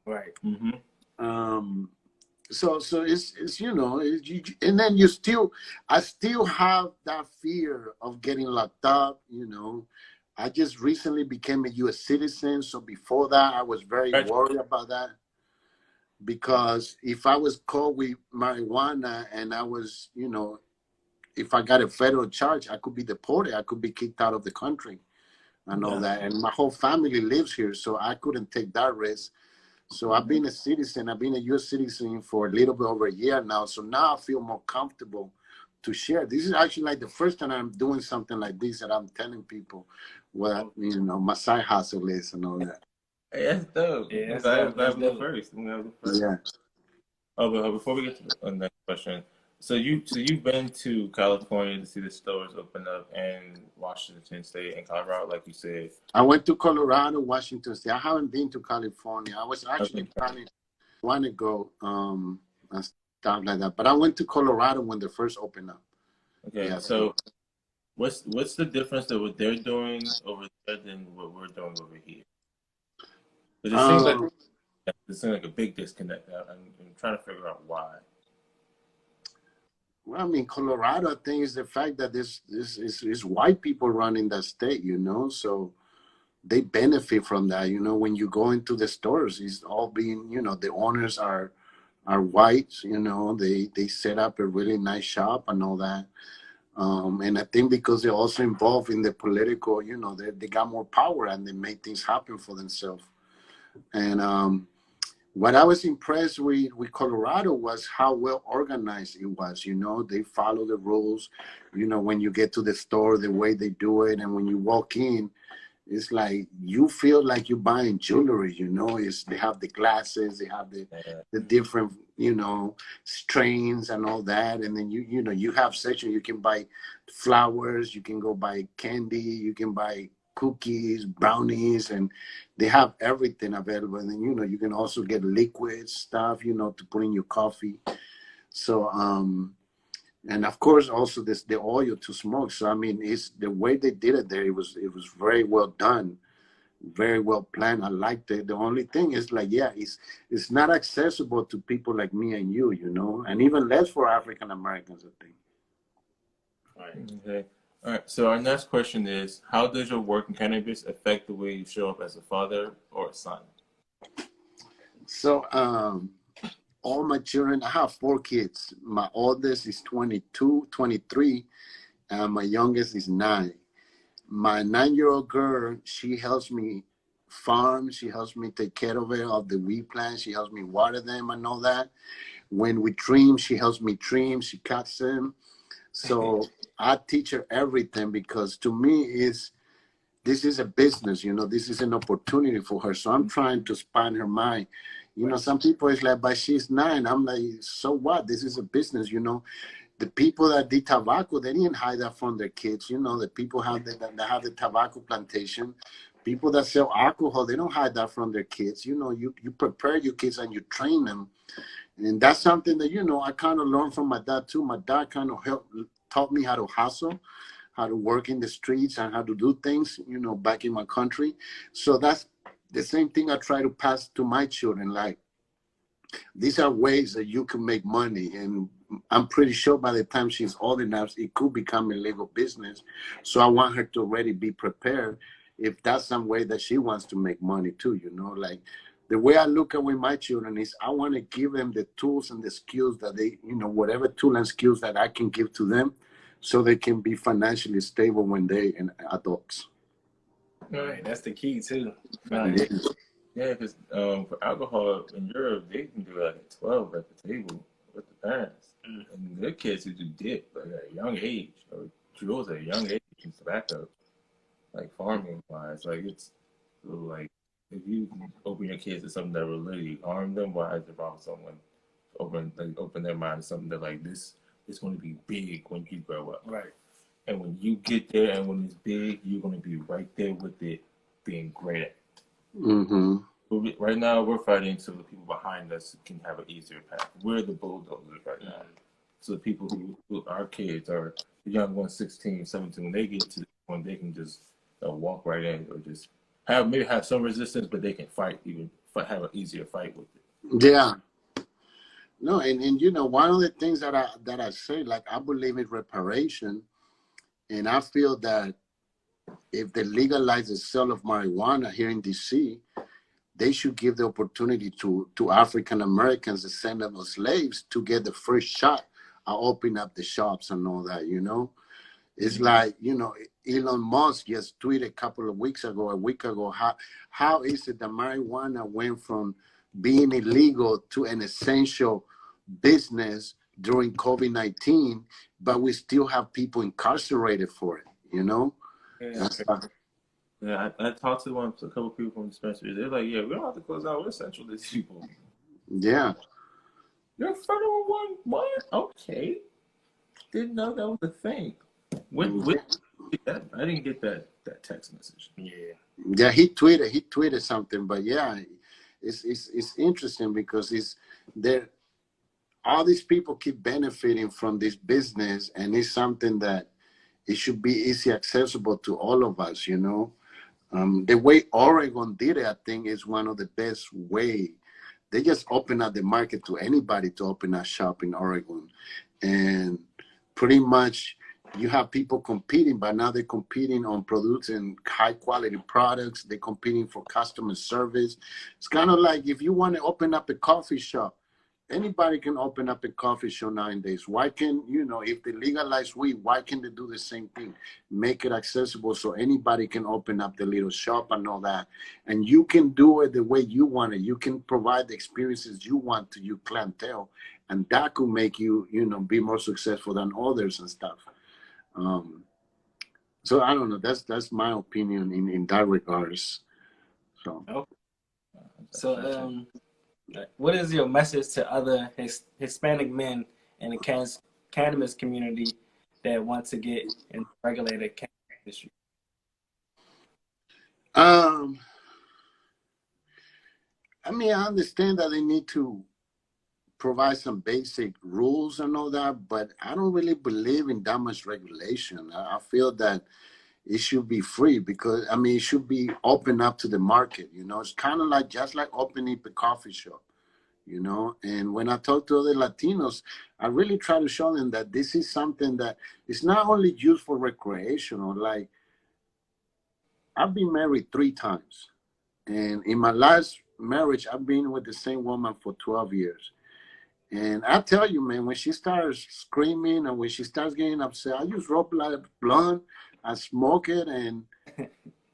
Right. Mm-hmm. So it's and then I still have that fear of getting locked up. I just recently became a U.S. citizen, so before that I was very worried about that, because if I was caught with marijuana and I was if I got a federal charge, I could be deported. I could be kicked out of the country and all that. And my whole family lives here, so I couldn't take that risk. So I've been a citizen. I've been a U.S. citizen for a little bit over a year now. So now I feel more comfortable to share. This is actually like the first time I'm doing something like this, that I'm telling people what my side hustle is and all that. Hey, that's dope. Yeah, That was the first. Yeah. Oh, but before we get to the next question, so you've been to California to see the stores open up, and Washington State and Colorado, like you said. I went to Colorado, Washington State. I haven't been to California. I was actually planning to go and stuff like that, but I went to Colorado when they first opened up. Okay, yeah, so what's the difference that what they're doing over there than what we're doing over here? But it seems like a big disconnect. I'm trying to figure out why. Well, I mean, Colorado, I think, is the fact that this is white people running that state, so they benefit from that. When you go into the stores, it's all being, the owners are whites, they set up a really nice shop and all that. And I think because they're also involved in the political, they got more power and they make things happen for themselves. And what I was impressed with Colorado was how well organized it was. They follow the rules. When you get to the store, the way they do it, and when you walk in, it's like you feel like you're buying jewelry. They have the glasses, they have the different strains and all that, and then you have section. You can buy flowers, you can go buy candy, you can buy cookies, brownies, and they have everything available. And then you can also get liquid stuff to put in your coffee. So and of course also the oil to smoke. So I mean, it's the way they did it there. It was very well done, very well planned. I liked it. The only thing is it's not accessible to people like me and you, and even less for African Americans, I think. Right. Okay. All right. So our next question is: how does your work in cannabis affect the way you show up as a father or a son? So, all my children, I have 4 kids. My oldest is 22, 23, and my youngest is 9. My 9-year-old girl, she helps me farm. She helps me take care of it, of the weed plants. She helps me water them and all that. When we trim, she helps me trim. She cuts them. So I teach her everything because to me this is a business, this is an opportunity for her. So I'm trying to expand her mind. Some people is like, but she's 9. I'm like, so what? This is a business, The people that did tobacco, they didn't hide that from their kids. The people that have the tobacco plantation, people that sell alcohol, they don't hide that from their kids. You prepare your kids and you train them. And that's something that, I kind of learned from my dad too. My dad kind of taught me how to hustle, how to work in the streets and how to do things, back in my country. So that's the same thing I try to pass to my children. Like, these are ways that you can make money. And I'm pretty sure by the time she's old enough, it could become a legal business. So I want her to already be prepared if that's some way that she wants to make money too, like the way I look at with my children is I want to give them the tools and the skills that they, whatever tool and skills that I can give to them so they can be financially stable when they are adults. Right, that's the key too. Yeah, because for alcohol in Europe, they can do like 12 at the table with the parents. And their kids who do dip like at a young age, or drills at a young age in tobacco, like farming wise. Like, it's like, if you open your kids to something that will literally harm them, why is it wrong with someone open their mind to something that like this is going to be big when you grow up? Right. And when you get there and when it's big, you're going to be right there with it, being great at it. Mm-hmm. Right now, we're fighting so the people behind us can have an easier path. We're the bulldozers right now. So the people who our kids are the young ones, 16, 17, when they get to the point, they can just walk right in or just have some resistance, but they can have an easier fight with it. Yeah. No, and one of the things that I say, like, I believe in reparation, and I feel that if they legalize the sale of marijuana here in DC, they should give the opportunity to African Americans, descendants of slaves, to get the first shot at opening up the shops and all that, It's like, Elon Musk just tweeted a week ago, how is it that marijuana went from being illegal to an essential business during COVID-19, but we still have people incarcerated for it, Yeah, I talked to a couple people from dispensaries. They're like, yeah, we don't have to close down. We're essential to these people. Yeah. You're a federal one? What? Okay. Didn't know that was a thing. I didn't get that text message. Yeah, he tweeted something, but yeah, it's interesting because it's there. All these people keep benefiting from this business, and it's something that it should be easy accessible to all of us. The way Oregon did it, I think, is one of the best way. They just open up the market to anybody to open a shop in Oregon, and pretty much you have people competing, but now they're competing on producing high quality products. They're competing for customer service. It's kind of like if you want to open up a coffee shop, anybody can open up a coffee shop nowadays. Why can, if they legalize weed, why can't they do the same thing? Make it accessible so anybody can open up the little shop and all that. And you can do it the way you want it. You can provide the experiences you want to your clientele. And that could make you, be more successful than others and stuff. So I don't know. That's my opinion in that regards. So, what is your message to other Hispanic men in the cannabis community that want to get in the regulated cannabis industry? I understand that they need to provide some basic rules and all that, but I don't really believe in that much regulation. I feel that it should be free because, it should be open up to the market. It's kind of like just like opening a coffee shop. you know. And when I talk to other Latinos, I really try to show them that this is something that is not only used for recreational. Like, I've been married 3 times, and in my last marriage, I've been with the same woman for 12 years. And I tell you, man, when she starts screaming and when she starts getting upset, I just roll like a blunt, I smoke it, and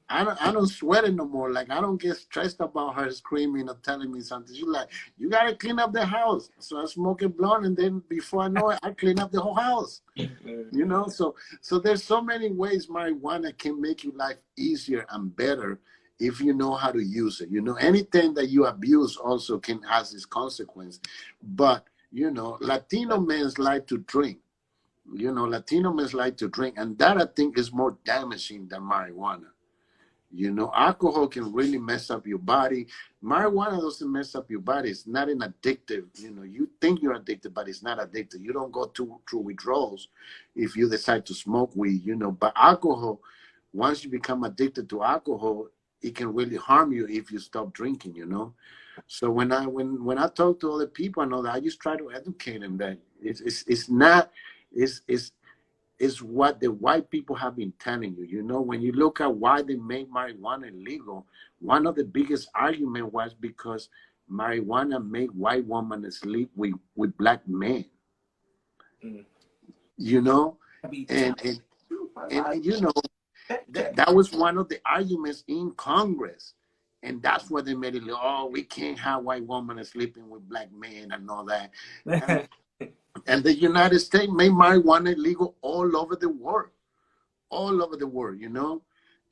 I don't sweat it no more. Like, I don't get stressed about her screaming or telling me something. She's like, you gotta clean up the house. So I smoke a blunt, and then before I know it, I clean up the whole house. You know, so there's so many ways marijuana can make your life easier and better if you know how to use it. You know, anything that you abuse also can has its consequence. But you know, Latino men like to drink. You know, Latino men like to drink, and that I think is more damaging than marijuana. You know, alcohol can really mess up your body. Marijuana doesn't mess up your body. It's not an addictive. You know, you think you're addicted, but it's not addictive. You don't go through withdrawals if you decide to smoke weed, you know. But alcohol, once you become addicted to alcohol, it can really harm you if you stop drinking, you know. So when I talk to other people, I know that I just try to educate them that it's not, it's is what the white people have been telling you. You know, when you look at why they made marijuana illegal, one of the biggest argument was because marijuana made white women sleep with black men. Mm. You know, and you know, that was one of the arguments in Congress. And that's why they made it, oh, we can't have white women sleeping with black men and all that. And the United States made marijuana illegal all over the world, you know.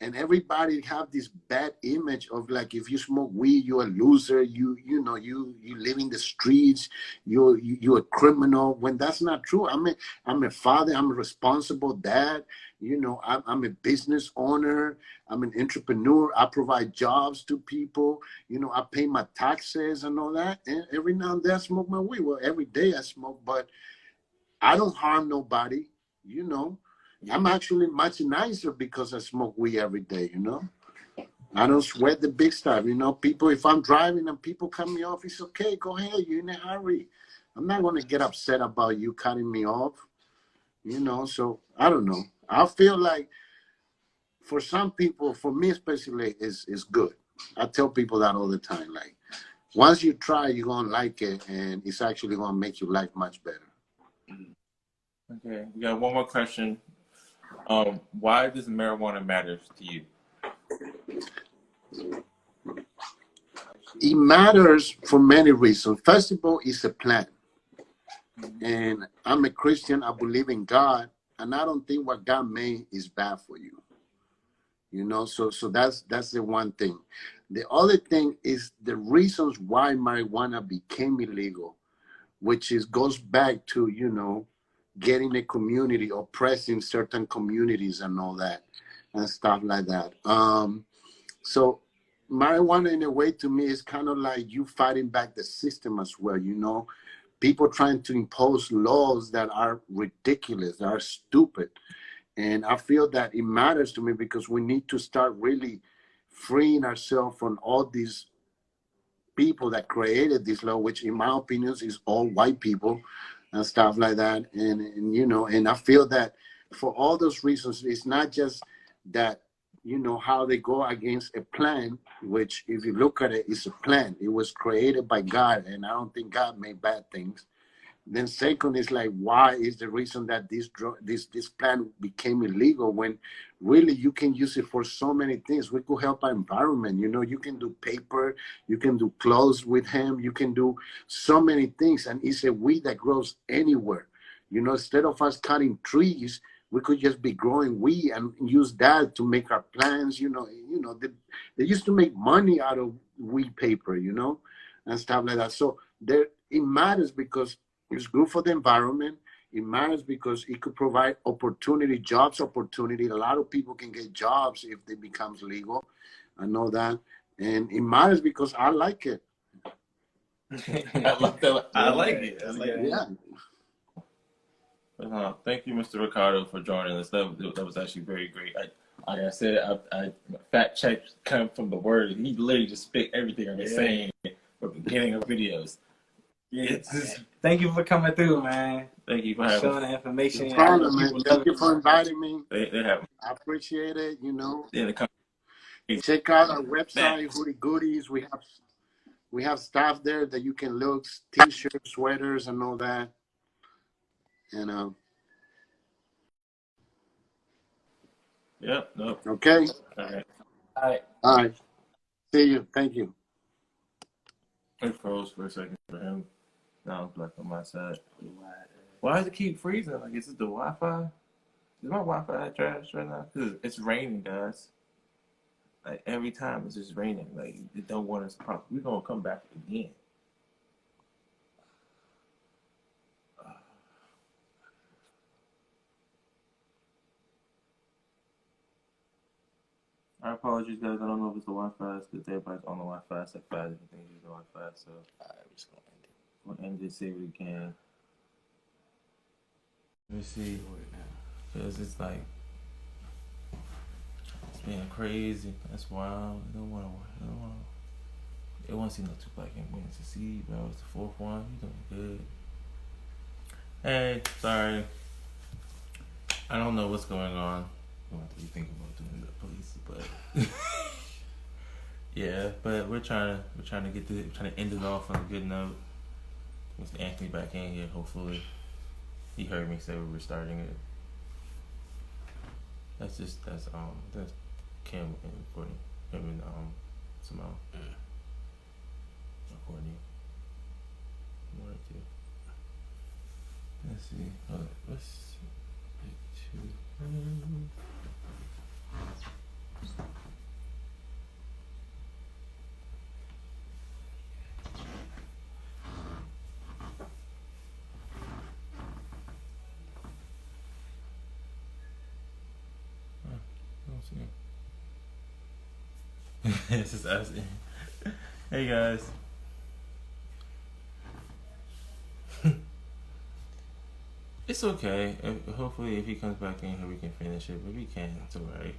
And everybody have this bad image of like, if you smoke weed, you're a loser. You know, you live in the streets. You're a criminal. When that's not true. I'm a father. I'm a responsible dad. You know, I'm a business owner. I'm an entrepreneur. I provide jobs to people. You know, I pay my taxes and all that. And every now and then I smoke my weed. Well, every day I smoke, but I don't harm nobody. You know. I'm actually much nicer because I smoke weed every day, you know. I don't sweat the big stuff, you know. People, if I'm driving and people cut me off, it's okay. Go ahead. You're in a hurry. I'm not going to get upset about you cutting me off, you know. So I don't know. I feel like for some people, for me especially, is good. I tell people that all the time. Like, once you try, you're going to like it, and it's actually going to make your life much better. Okay, we got one more question. Why does marijuana matter to you? It matters for many reasons. First of all, it's a plant. And I'm a Christian. I believe in God. And I don't think what God made is bad for you. You know, so that's the one thing. The other thing is the reasons why marijuana became illegal, which is goes back to, you know, getting a community, oppressing certain communities and all that and stuff like that. So marijuana in a way to me is kind of like you fighting back the system as well, you know, people trying to impose laws that are ridiculous, that are stupid. And I feel that it matters to me because we need to start really freeing ourselves from all these people that created this law, which in my opinion is all white people and stuff like that. And you know, and I feel that for all those reasons, it's not just that, you know, how they go against a plan, which if you look at it, it's a plan. It was created by God, and I don't think God made bad things. Then second is like, why is the reason that this plan became illegal when really you can use it for so many things? We could help our environment. You know, you can do paper, you can do clothes with hemp, you can do so many things. And it's a weed that grows anywhere. You know, instead of us cutting trees, we could just be growing weed and use that to make our plants. You know, they used to make money out of weed paper, you know, and stuff like that. So there, it matters because it's good for the environment. It matters because it could provide opportunity, jobs opportunity. A lot of people can get jobs if it becomes legal. I know that. And it matters because I like it. I like that. I like it. That's like, Yeah. Thank you, Mr. Ricardo, for joining us. That was actually very great. Like I said, I fact checked come from the word. He literally just spit everything I've been saying from the beginning of videos. Yeah. Thank you for coming through, man. Thank you for having showing the information. No problem, man. Thank you for inviting me. They have. I appreciate it. You know, Yeah, check out our website, Hoodie Goodies. We have stuff there that you can look, t-shirts, sweaters, and all that. You know. Yep. Nope. Okay. All right. All right. All right. See you. Thank you. It froze for a second for him. Now it's black on my side. Why does it keep freezing? Like, is it the Wi-Fi? Is my Wi-Fi trash right now? Because it's raining, guys. Like, every time it's just raining. Like, it don't want us to. We're going to come back again. I apologize, guys. I don't know if it's the Wi-Fi. It's because everybody's on the Wi-Fi. It's like 5 different things use the Wi-Fi. So, All right, we're just gonna end it. we'll end it, see if we can. Let me see. Because it's like, it's being crazy. That's wild. They don't want to see no Tupac and Wins to see, bro. It's the fourth one. You doing good. Hey, sorry. I don't know what's going on. I'm going to be thinking about doing the police, but yeah. But we're trying to get through. We're trying to end it off on a good note. Mr. Anthony back in here. Hopefully, he heard me say we were starting it. That's Kim and Courtney. Him and Simone. Courtney. One or two. Let's see. Let's see. I don't see him. It's just us. Hey guys. It's okay. Hopefully, if he comes back in here, we can finish it. But we can't. It's alright.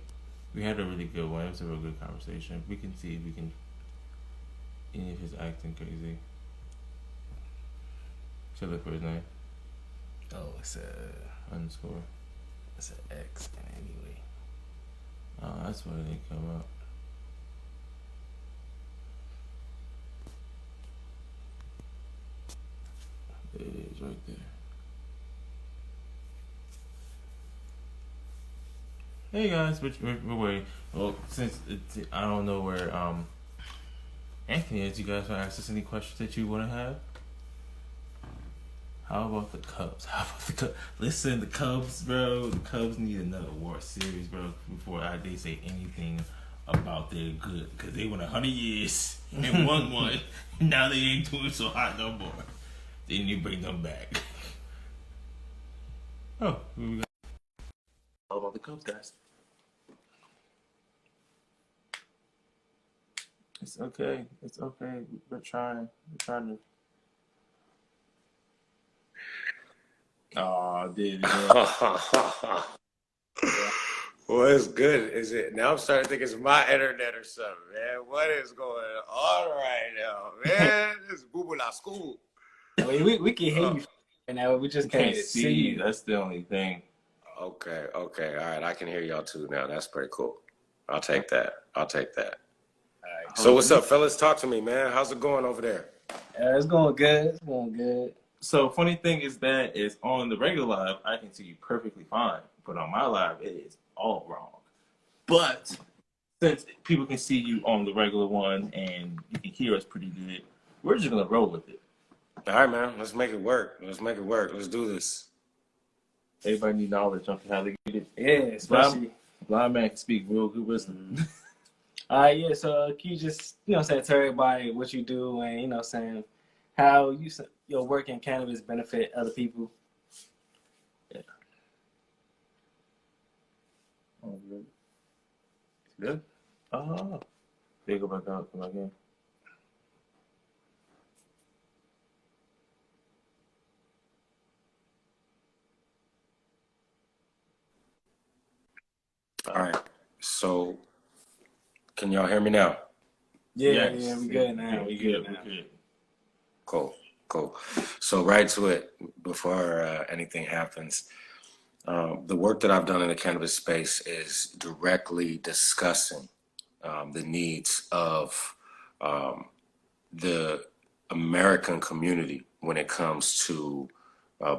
We had a really good one. It was a real good conversation. We can see if we can. Any of his acting crazy. Should look for his name. Oh, it's a Underscore. It's an X anyway. Oh, that's why it didn't come up. There it is, right there. Hey guys, we're waiting. Well, since I don't know where Anthony is, you guys want to ask us any questions that you want to have? How about the Cubs? Listen, the Cubs, bro. The Cubs need another World Series, bro, before they say anything about their good. Because they won 100 years and won one. Now they ain't doing so hot no more. They need to bring them back. Oh, here we go. How about the Cubs, guys? It's okay. It's okay. We're trying. We're trying to. Oh, I did it again. Well, it's good. Is it now? I'm starting to think it's my internet or something, man. What is going on right now, man? This is boo boo la school. I mean, we can hear you right now. We just Can't can't see you. That's the only thing. Okay, all right. I can hear y'all too now. That's pretty cool. I'll take that. All right. So what's up, fellas? Talk to me, man. How's it going over there? It's going good. It's going good. So funny thing is that is on the regular live, I can see you perfectly fine, but on my live, it is all wrong. But since people can see you on the regular one and you can hear us pretty good, we're just gonna roll with it. All right, man. Let's make it work. Let's do this. Everybody need knowledge on how to get it. Yeah, especially. Blind man can speak real good wisdom. All right, yeah. So can you just say to everybody what you do and saying how your work in cannabis benefit other people? Yeah. Oh, good. Good. Oh, they go back out. Come back in. All right. So, can y'all hear me now? Yeah, Yes. yeah, we good now. We good. We good. Cool. Cool. So right to it before anything happens. The work that I've done in the cannabis space is directly discussing the needs of the American community when it comes to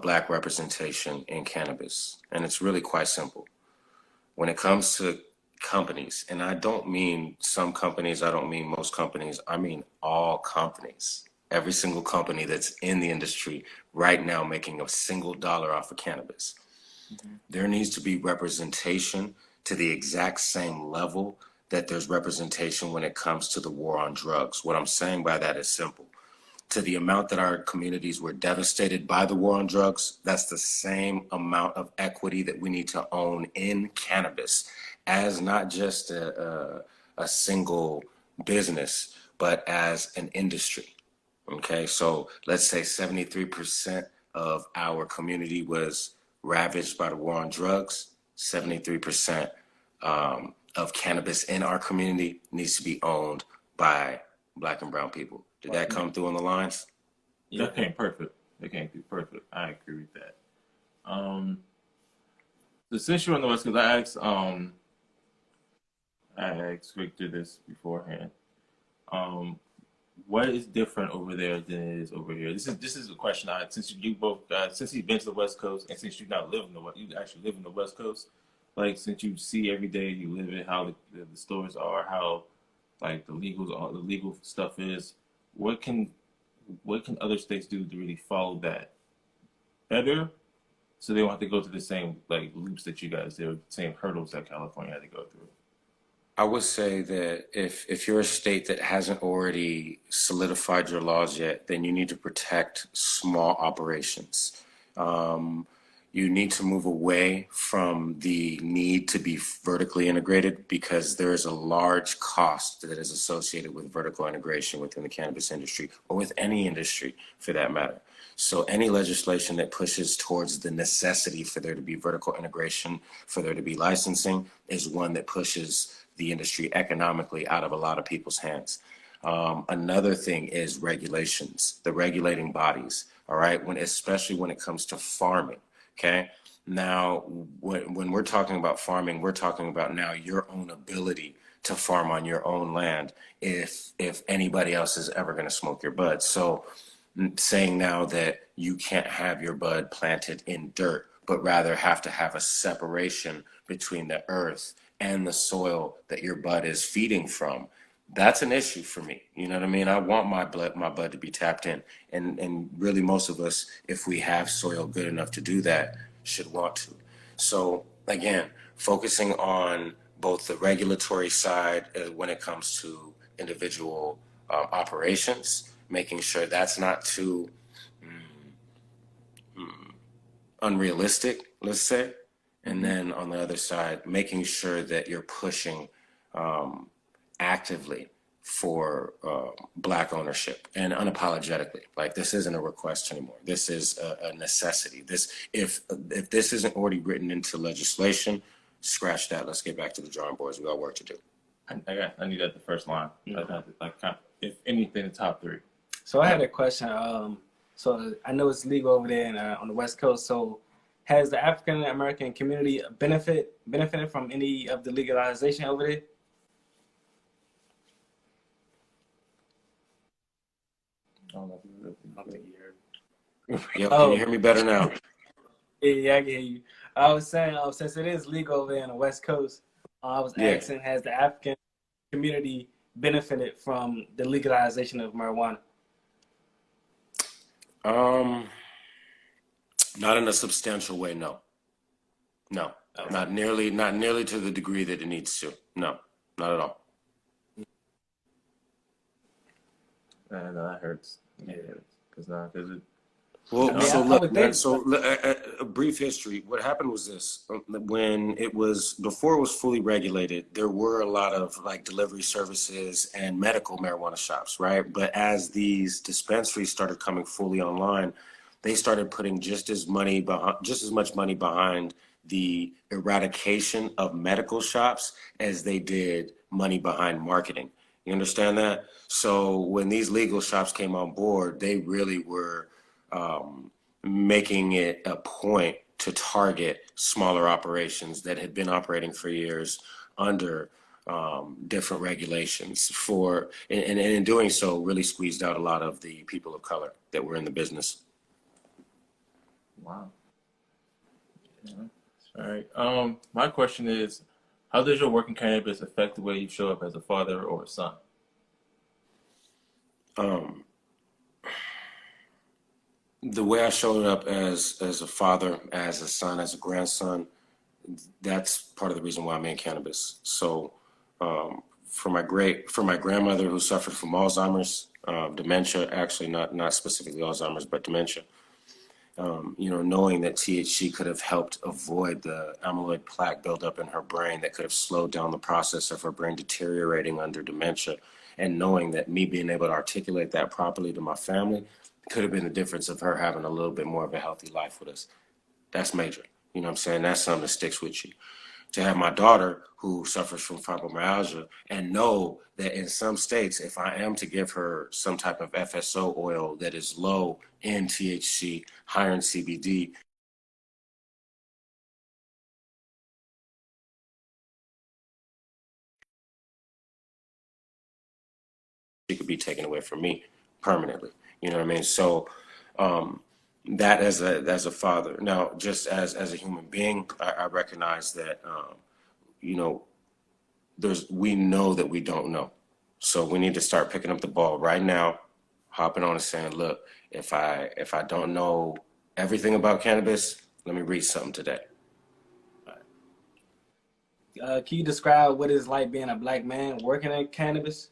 Black representation in cannabis. And it's really quite simple. When it comes to companies, and I don't mean some companies, I don't mean most companies, I mean all companies. Every single company that's in the industry right now making a single dollar off of cannabis. There needs to be representation to the exact same level that there's representation when it comes to the war on drugs. What I'm saying by that is simple. To the amount that our communities were devastated by the war on drugs, that's the same amount of equity that we need to own in cannabis as not just a single business, but as an industry. Okay, so let's say 73% of our community was ravaged by the war on drugs. 73% of cannabis in our community needs to be owned by Black and brown people. Did that come through on the lines? That came perfect. That came through perfect. I agree with that. So since you're on the West Coast, I asked Victor this beforehand. What is different over there than it is over here? This is a question since you both since you've been to the West Coast and since you now live you actually live in the West Coast, like since you see every day you live it, how the stores are, how like the legal stuff is. What can other states do to really follow that better, so they don't have to go through the same like loops that you guys did, the same hurdles that California had to go through? I would say that if you're a state that hasn't already solidified your laws yet, then you need to protect small operations. You need to move away from the need to be vertically integrated because there is a large cost that is associated with vertical integration within the cannabis industry or with any industry for that matter. So any legislation that pushes towards the necessity for there to be vertical integration, for there to be licensing, is one that pushes the industry economically out of a lot of people's hands. Another thing is regulations, the regulating bodies, all right, especially when it comes to farming. Okay. Now, when we're talking about farming, we're talking about now your own ability to farm on your own land if anybody else is ever going to smoke your bud. So saying now that you can't have your bud planted in dirt, but rather have to have a separation between the earth and the soil that your bud is feeding from, that's an issue for me. You know what I mean? I want my bud to be tapped in. And really most of us, if we have soil good enough to do that, should want to. So again, focusing on both the regulatory side when it comes to individual operations, making sure that's not too unrealistic, let's say. And then on the other side, making sure that you're pushing actively for Black ownership and unapologetically. Like, this isn't a request anymore. This is a necessity. If this isn't already written into legislation, scratch that. Let's get back to the drawing boards. We got work to do. I need that the first line. If anything, the top three. So I had a question. So I know it's legal over there on the West Coast. So has the African American community benefited from any of the legalization over there? I don't think you heard. Yo, can you hear me better now? Yeah, I can hear you. I was saying, since it is legal over there on the West Coast, I was asking, has the African community benefited from the legalization of marijuana? Not in a substantial way, no. No, not nearly to the degree that it needs to. No, not at all. That hurts. Yeah, because it. Well, Yeah, so a brief history. What happened was this: before it was fully regulated, there were a lot of like delivery services and medical marijuana shops, right? But as these dispensaries started coming fully online, they started putting just as much money behind the eradication of medical shops as they did money behind marketing. You understand that? So when these legal shops came on board, they really were making it a point to target smaller operations that had been operating for years under different regulations and in doing so, really squeezed out a lot of the people of color that were in the business. Wow. Yeah. All right. My question is, how does your work in cannabis affect the way you show up as a father or a son? Um, the way I showed up as a father, as a son, as a grandson, that's part of the reason why I'm in cannabis. So, for my grandmother who suffered from Alzheimer's, dementia, actually not specifically Alzheimer's, but dementia. Knowing that THC could have helped avoid the amyloid plaque buildup in her brain that could have slowed down the process of her brain deteriorating under dementia, and knowing that me being able to articulate that properly to my family could have been the difference of her having a little bit more of a healthy life with us. That's major. You know what I'm saying? That's something that sticks with you. To have my daughter who suffers from fibromyalgia and know that in some states, if I am to give her some type of FSO oil that is low in THC, higher in CBD, it could be taken away from me permanently. You know what I mean? So that as a father. Now, just as a human being, I recognize that you know we know that we don't know. So we need to start picking up the ball right now, hopping on and saying, look, if I don't know everything about cannabis, let me read something today. Can you describe what it's like being a black man working in cannabis?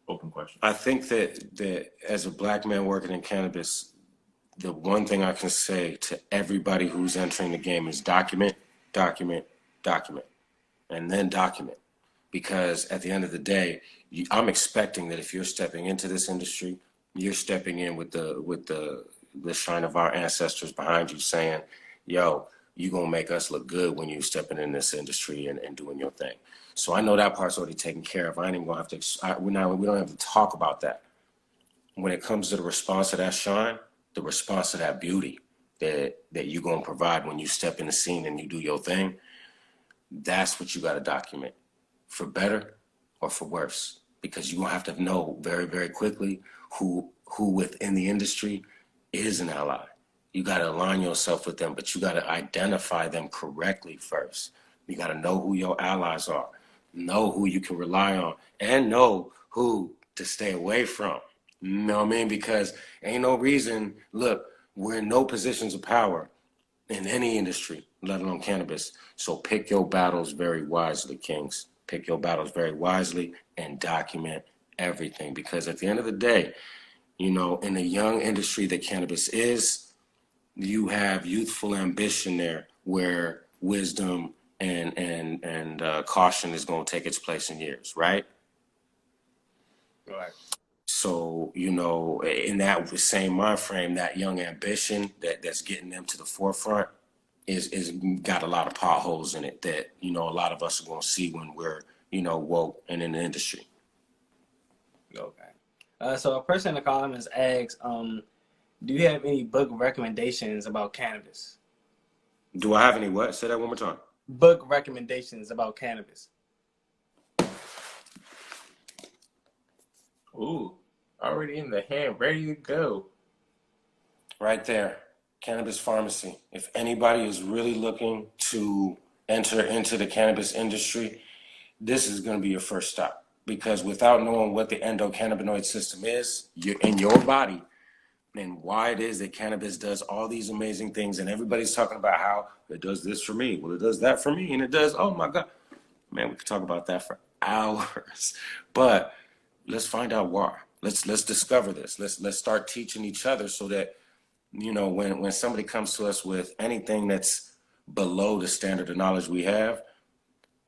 Open question. I think that as a black man working in cannabis, the one thing I can say to everybody who's entering the game is document, document, document, and then document. Because at the end of the day, I'm expecting that if you're stepping into this industry, you're stepping in with the shine of our ancestors behind you saying, yo, you gonna make us look good when you stepping in this industry and doing your thing. So I know that part's already taken care of. I ain't even gonna have to, we don't have to talk about that. When it comes to the response to that shine, the response to that beauty that you're gonna provide when you step in the scene and you do your thing, that's what you gotta document. For better or for worse, because you're gonna have to know very, very quickly who within the industry is an ally. You gotta align yourself with them, but you gotta identify them correctly first. You gotta know who your allies are, know who you can rely on, and know who to stay away from. You know what I mean? Because ain't no reason, look, we're in no positions of power in any industry, let alone cannabis. So pick your battles very wisely, Kings. Pick your battles very wisely and document everything. Because at the end of the day, in the young industry that cannabis is, you have youthful ambition there where wisdom and caution is going to take its place in years, right? Right. So, in that same mind frame, that young ambition that's getting them to the forefront is got a lot of potholes in it that, a lot of us are going to see when we're, woke and in the industry. Okay. So a person in the comments asks, do you have any book recommendations about cannabis? Do I have any what? Say that one more time. Book recommendations about cannabis. Ooh, already in the hand, ready to go. Right there. Cannabis Pharmacy. If anybody is really looking to enter into the cannabis industry, this is going to be your first stop. Because without knowing what the endocannabinoid system is in your body and why it is that cannabis does all these amazing things, and everybody's talking about how it does this for me, well, it does that for me, and it does, oh my God. Man, we could talk about that for hours. But let's find out why. Let's discover this. Let's start teaching each other so that when somebody comes to us with anything that's below the standard of knowledge we have,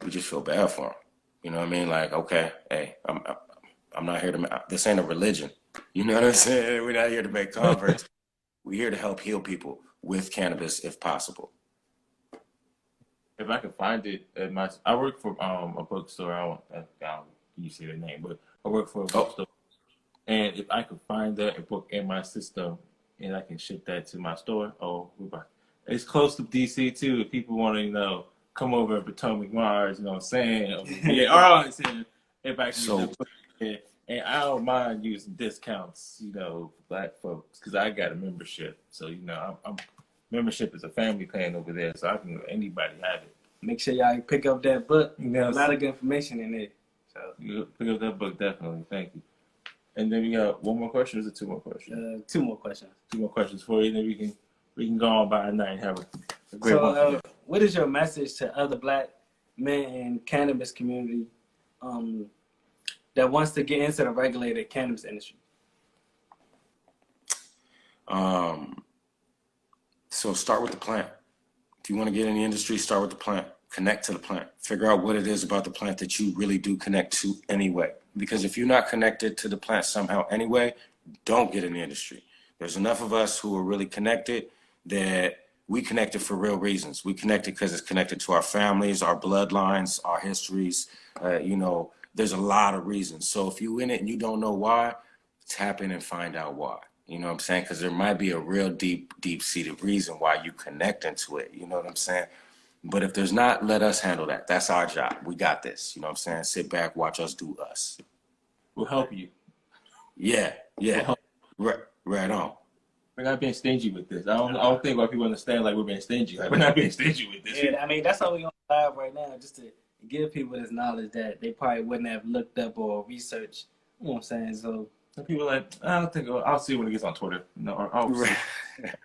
we just feel bad for them. You know what I mean? Like, okay, hey, I'm not here to. This ain't a religion. You know what I'm saying? We're not here to make converts. We're here to help heal people with cannabis, if possible. if I could find it at I work for a bookstore. I don't you see the name, but I work for a bookstore. And if I could find that book in my system and I can ship that to my store, it's close to DC too. If people want to, come over to Potomac Mars, you know what I'm saying? Yeah, I'm saying if I can get the book there. And I don't mind using discounts, for Black folks, because I got a membership. So, membership is a family plan over there, so I can anybody have it. Make sure y'all pick up that book. A lot of good information in it. So you pick up that book, definitely. Thank you. And then we got one more question. Or is it two more questions? Two more questions. Two more questions for you. And then we can go on by a night and have a great one. What is your message to other Black men in cannabis community that wants to get into the regulated cannabis industry? So start with the plant. If you want to get in the industry, start with the plant. Connect to the plant. Figure out what it is about the plant that you really do connect to anyway. Because if you're not connected to the plant somehow anyway, don't get in the industry. There's enough of us who are really connected that we connected for real reasons. We connected because it's connected to our families, our bloodlines, our histories. There's a lot of reasons. So if you're in it and you don't know why, tap in and find out why. You know what I'm saying? Because there might be a real deep-seated reason why you connect into it. You know what I'm saying? But if there's not, let us handle that. That's our job. We got this. You know what I'm saying? Sit back, watch us do us. We'll help you. Yeah. Right on. We're not being stingy with this. I don't think people understand like we're being stingy. Like we're not being stingy with this. Yeah, I mean that's all we on live right now, just to give people this knowledge that they probably wouldn't have looked up or researched. You know what I'm saying? So some people are like, I don't think I'll see when it gets on Twitter. Or I'll see. Right.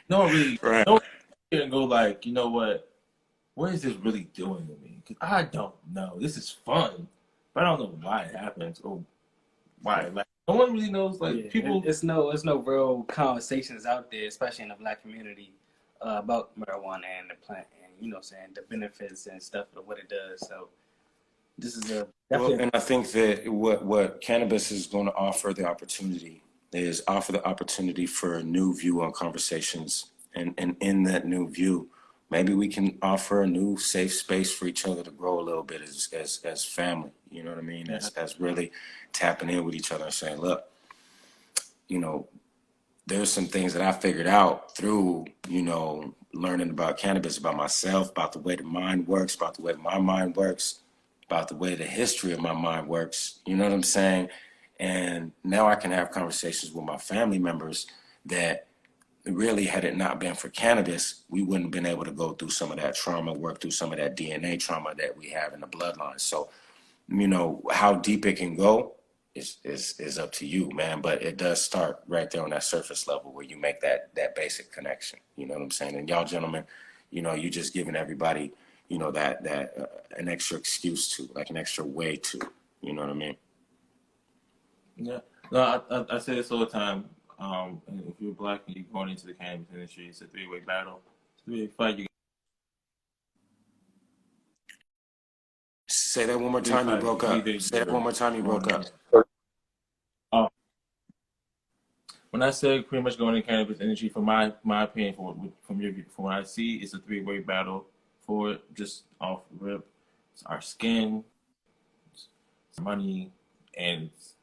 No one really. Right. No one can go like, you know what? What is this really doing to me? Because I don't know. This is fun, but I don't know why it happens or why. Like no one really knows. Like people, it's no real conversations out there, especially in the Black community, about marijuana and the plant, and you know, what I'm saying the benefits and stuff of what it does. So this is and I think that what cannabis is going to offer the opportunity for a new view on conversations, and in that new view, maybe we can offer a new safe space for each other to grow a little bit as family. You know what I mean? Yeah. As really tapping in with each other and saying, look, there's some things that I figured out through, learning about cannabis, about myself, about the way the mind works, about the way my mind works, about the way the history of my mind works. You know what I'm saying? And now I can have conversations with my family members that really, had it not been for cannabis, we wouldn't have been able to go through some of that trauma, work through some of that DNA trauma that we have in the bloodline. So, how deep it can go is up to you, man. But it does start right there on that surface level where you make that basic connection. You know what I'm saying? And y'all gentlemen, you just giving everybody, that an extra excuse to, like an extra way to, you know what I mean? Yeah. No, I say this all the time. And if you're Black and you're going into the cannabis industry, it's a three-way battle. It's a three-way fight. Say that one more time. You broke up. Say that one more time. You broke up. When I say pretty much going into the cannabis industry, from my opinion, from your view, from what I see, it's a three-way battle for it. Just off the rip, it's our skin, it's money, and it's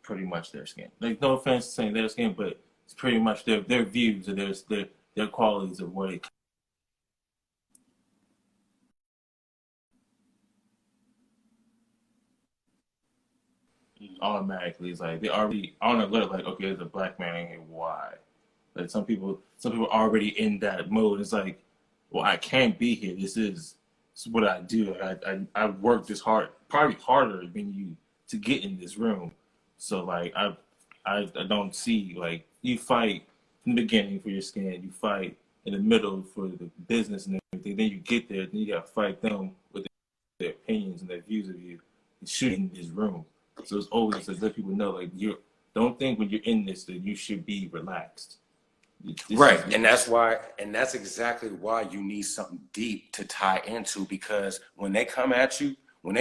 pretty much their skin. Like, no offense to saying their skin, but it's pretty much their views and their qualities of what it. Automatically, it's like they already on alert. Like, okay, there's a Black man in here. Why? Like some people already in that mode. It's like, well, I can't be here. This is what I do. I worked this hard, probably harder than you to get in this room. So like I don't see, like, you fight in the beginning for your skin, you fight in the middle for the business and everything. Then you get there, then you gotta fight them with their opinions and their views of you and shoot in this room. So it's always like let people know, like, you don't think when you're in this that you should be relaxed. Right, and that's exactly why you need something deep to tie into, because when they come at you and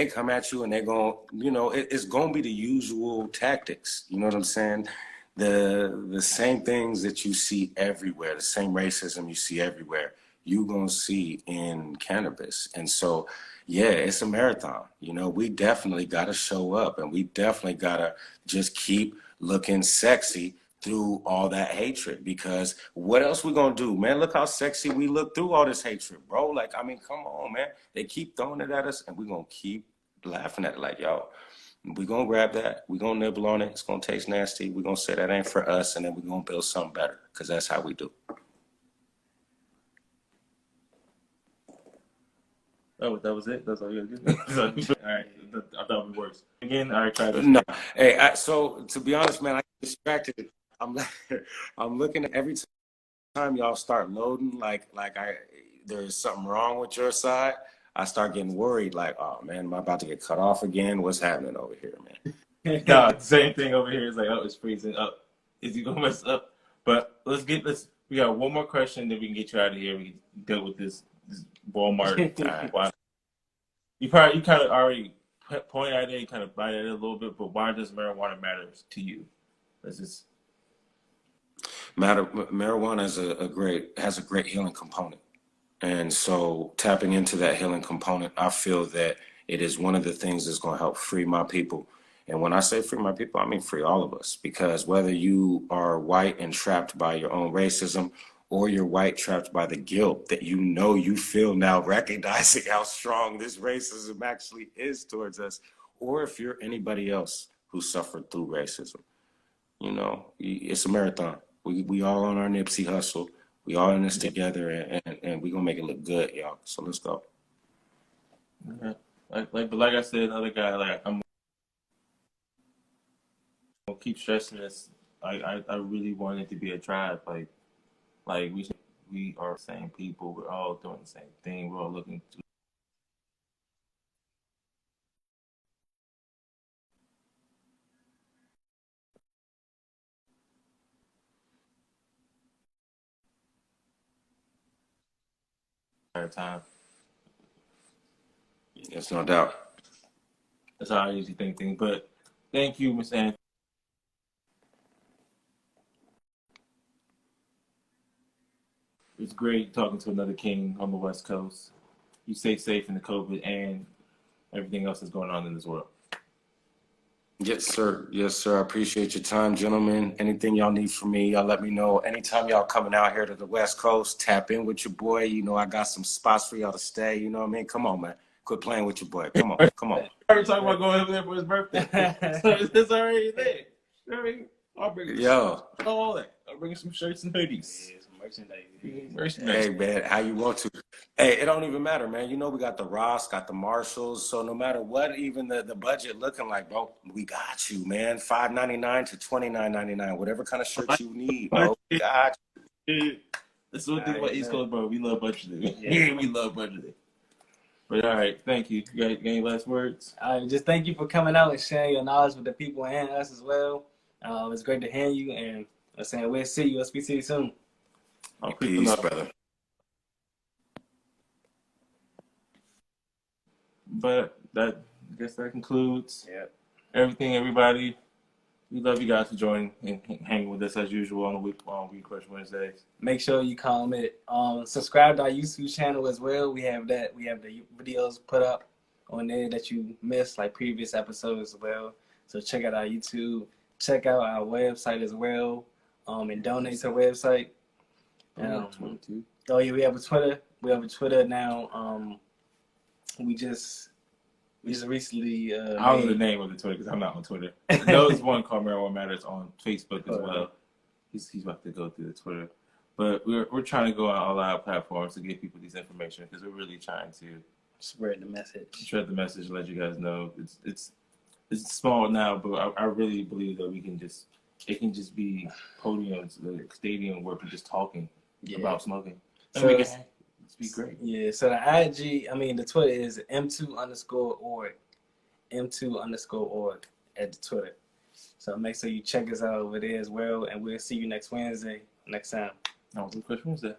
they're going, it's going to be the usual tactics. You know what I'm saying? The same things that you see everywhere, the same racism you see everywhere, you're going to see in cannabis. And so, yeah, it's a marathon. You know, we definitely got to show up, and we definitely got to just keep looking sexy through all that hatred, because what else we gonna do, man? Look how sexy we look through all this hatred, bro. Like, I mean, come on, man. They keep throwing it at us, and we're gonna keep laughing at it. Like, yo, we gonna grab that, we gonna nibble on it, it's gonna taste nasty, we gonna say that ain't for us, and then we're gonna build something better, because that's how we do. Oh, that was it? That's all you gotta do? All right. I thought it works. Again, all right, try this. No, hey, so to be honest, man, I get distracted. I'm I'm looking at every time y'all start loading, like there's something wrong with your side. I start getting worried, like, oh man, am I about to get cut off again? What's happening over here, man? No, same thing over here. It's like, oh, it's freezing up. Is he gonna mess up? But we got one more question, then we can get you out of here. We can deal with this Walmart. Wow. You kind of already point at it, kind of bite at it a little bit, but why does marijuana matter to you? This is Marijuana has a great healing component. And so tapping into that healing component, I feel that it is one of the things that's going to help free my people. And when I say free my people, I mean free all of us, because whether you are white and trapped by your own racism, or you're white trapped by the guilt that you feel now, recognizing how strong this racism actually is towards us, or if you're anybody else who suffered through racism, it's a marathon. We all on our Nipsey hustle. We all in this together, and we gonna make it look good, y'all. So let's go. yeah. Like I said, another guy. Like, I'm gonna keep stressing this. I really want it to be a tribe. Like we are the same people. We're all doing the same thing. We're all looking to our time. There's no doubt. That's how I usually think things. But thank you, Miss Ann. It's great talking to another king on the West Coast. You stay safe in the COVID and everything else that's going on in this world. Yes, sir. Yes, sir. I appreciate your time, gentlemen. Anything y'all need from me, y'all let me know. Anytime y'all coming out here to the West Coast, tap in with your boy. I got some spots for y'all to stay. You know what I mean? Come on, man. Quit playing with your boy. Come on. Come on. I already talking about going over there for his birthday. So it's already there. You know what I mean? I'll bring all that. I'll bring some shirts and hoodies. Yeah, some merchandise. Hey, man, how you want to. Hey, it don't even matter, man. We got the Ross, got the Marshalls. So no matter what, even the budget looking like, bro, we got you, man. $5.99 to $29.99, whatever kind of shirt you need, bro. We got you. That's one thing about East Coast, bro. We love budgeting. Yeah, we love budgeting. But all right, thank you. You got any last words? Just thank you for coming out and sharing your knowledge with the people and us as well. It's great to hear you, and I'm saying we'll see you. I'll speak to you soon. Peace, brother. But I guess that concludes everything, everybody. We love you guys for joining and hanging with us as usual on Week Crush Wednesdays. Make sure you comment. Subscribe to our YouTube channel as well. We have that. We have the videos put up on there that you missed, like previous episodes as well. So check out our YouTube. Check out our website as well. And donate to the website. Twitter too. Oh yeah, we have a Twitter. We have a Twitter now. We just recently. I don't know the name of the Twitter because I'm not on Twitter. There's one called Marijuana Matters on Facebook as well. He's about to go through the Twitter, but we're trying to go on all our platforms to give people this information because we're really trying to spread the message. Spread the message, let you guys know it's small now, but I really believe that it can just be podiums, the stadium where we're just talking about smoking. So it's be great. Yeah, so the Twitter is M2_org. M2_org at the Twitter. So make sure you check us out over there as well, and we'll see you next Wednesday, next time. Good Wednesday.